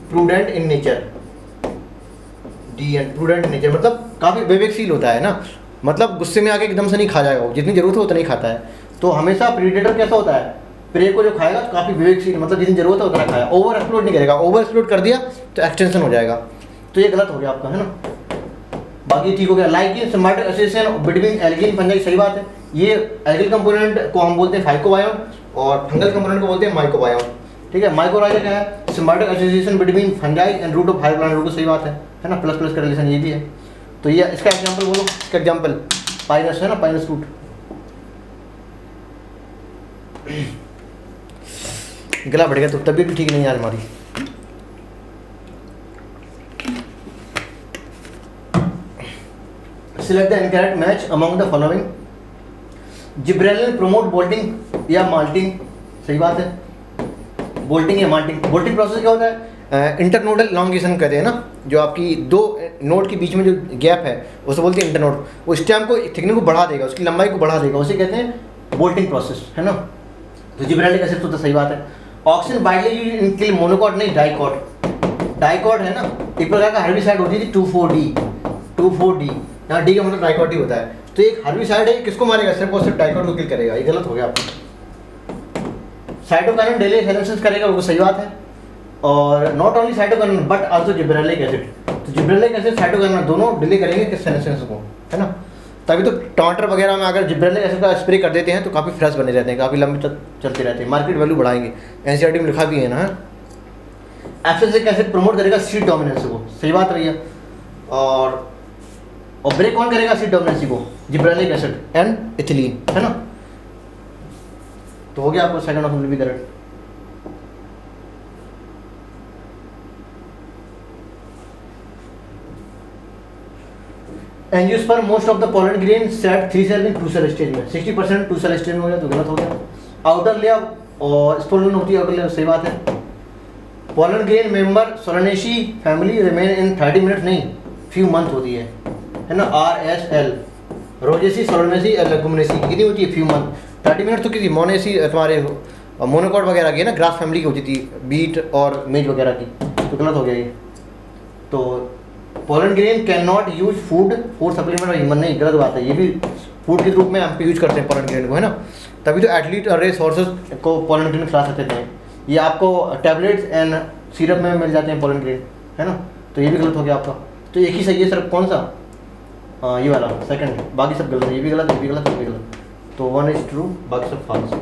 A: prudent in nature, डीएन, प्रूडेंट इन नेचर मतलब काफ़ी विवेकशील होता है ना, मतलब गुस्से में आके एकदम से नहीं खा जाएगा वो, जितनी जरूरत हो उतना ही खाता है। तो हमेशा प्रीडेटर कैसा होता है, प्रे को जो खाएगा तो काफ़ी विवेकशील, मतलब जितनी जरूरत है उतना खाएगा, ओवर एक्सप्लोड नहीं करेगा। ओवर एक्सप्लोड कर दिया तो एक्सटेंशन हो जाएगा, तो ये गलत हो गया आपका, है ना। बाकी ठीक हो गया। Lichen symbiotic association between algae fungi, सही बात है। ये एल्गिल कंपोनेंट को हम बोलते हैं फाइकोबायोन और फंगल कंपोनेंट को बोलते हैं माइकोबायोन। ठीक है, माइकोराइजा क्या है, symbiotic association between fungi and root of higher plant, root सही बात है ना, प्लस प्लस का रिलेशन ये भी है। तो ये इसका एग्जांपल बोलो, इसका एग्जांपल पाइनस है ना, पाइनस रूट। गला बढ़ गया तो तबीयत भी ठीक नहीं है आज हमारी। Select the incorrect match among the following. Gibberellin promote bolting या माल्टिंग, सही बात है, बोल्टिंग या माल्टिंग। बोल्टिंग प्रोसेस क्या होता है, इंटरनोडल लॉन्गेशन कहते हैं ना, जो आपकी दो नोड के बीच में जो गैप है उसे बोलते हैं इंटरनोड, वो स्टेम को थिकनेस को बढ़ा देगा, उसकी लंबाई को बढ़ा देगा, उसे कहते हैं बोल्टिंग प्रोसेस, है ना। तो जिब्रेलिक एसिड तो सही बात है। ऑक्सीजन बाइडली इनके लिए मोनोकॉट नहीं, डाइकॉट, डाइकॉट है ना, एक प्रकार का हर्बिसाइड होती थी 2,4-D, 2,4-D, यहाँ डी का मतलब डाइकॉट ही होता है। तो एक हर्बिसाइड है, किसको मारेगा, सिर्फ और सिर्फ डाइकॉट को किल करेगा, ये गलत हो गया आपका। साइटोकाइनेन डिलेसेनेसिस करेगा, वो सही बात है। और not only cytokinin but also gibberellic acid, तो जिब्रेलिक एसिड साइटोकाइनेन दोनों डिले करेंगे किस सेनेसेंस को, है ना। तभी तो टमाटर वगैरह में अगर जिब्रेलिक एसिड का स्प्रे कर देते हैं तो काफ़ी फ्रेश बने रहते हैं, काफ़ी लंबे तक चलते रहते हैं, मार्केट वैल्यू बढ़ाएंगे, एनसीईआरटी में लिखा भी है ना। एब्सिसिक एसिड प्रमोट करेगा सीड डोमिनेंस को, सही बात भैया। और ब्रेक कौन करेगा सीड डोमिनेंसी को, जिब्रेलिक एसिड एंड इथिलीन, है ना। तो हो गया आपको सेकंड ऑप्शन भी correct. Angiosperm most of the pollen grain set 3 cell in 2 cell stage में, 60% 2 सेल स्टेज में हो गया तो गलत हो गया। आउटर लेयर और स्पोलन होती है आउटर लेयर, सही बात है। Pollen grain member Solanaceae family remain in 30 minute नहीं फ्यू मंथ होती है ना। RSL रोजेसी सोलनेसी लेगुमिनेसी कितनी होती है, फ्यू मंथ। 30 मिनट तो किसी मोनेसी तुम्हारे मोनोकॉट वगैरह की है ना, ग्रास फैमिली की होती थी, बीट और मेज वगैरह की, तो गलत हो गया ये। तो pollen grain can not use food for supplement और ह्यूमन, नहीं, गलत बात है, ये भी फूड के रूप में हम यूज करते हैं पोलन ग्रेन को, है ना। तभी तो एथलीट और रेस हॉर्सेस को पोलन ग्रेन खिला सकते थे, ये आपको टैबलेट्स एंड सिरप में मिल जाते हैं पोलन ग्रेन, है ना। तो ये भी गलत हो गया आपका। तो एक ही सही है सिर्फ, कौन सा, ये वाला सेकंड, बाकी सब गलत है, ये भी गलत, ये भी गलत, ये भी गलत। तो 1 इज ट्रू, बाकी सब फॉल्स।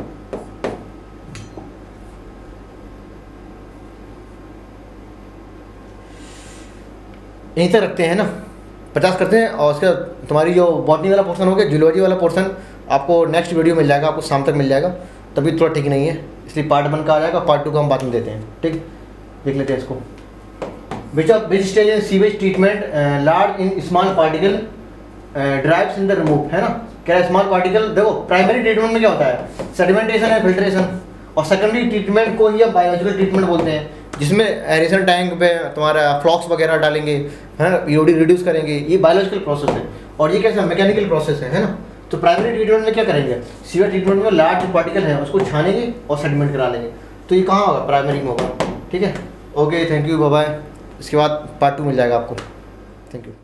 A: यहीं तक रखते हैं ना, 50 करते हैं। और उसका तुम्हारी जो बॉटनी वाला पोर्शन हो गया, जूलॉजी वाला पोर्शन आपको नेक्स्ट वीडियो मिल जाएगा, आपको शाम तक मिल जाएगा। तभी थोड़ा ठीक नहीं है, इसलिए पार्ट 1 का आ जाएगा, पार्ट 2 का हम बाद में देते हैं। ठीक, देख लेते हैं इसको। Which stage in sewage treatment large in small particle drives in the remove, है ना। क्या स्मॉल पार्टिकल, देखो प्राइमरी ट्रीटमेंट में क्या होता है, सेडिमेंटेशन है, फिल्ट्रेशन। और सेकेंडरी ट्रीटमेंट को ही हम बायोलॉजिकल ट्रीटमेंट बोलते हैं, जिसमें एरेशन टैंक पे तुम्हारा फ्लॉक्स वगैरह डालेंगे, है ना, ईओडी रिड्यूस करेंगे। ये बायोलॉजिकल प्रोसेस है, और ये कैसा मैकेनिकल प्रोसेस है ना। तो प्राइमरी ट्रीटमेंट में क्या करेंगे, सीवेज ट्रीटमेंट में लार्ज पार्टिकल है उसको छानेंगे और सेडिमेंट करा लेंगे। तो ये कहाँ होगा, प्राइमरी में होगा। ठीक है, okay, thank you, bye bye. इसके बाद पार्ट 2 मिल जाएगा आपको। Thank you.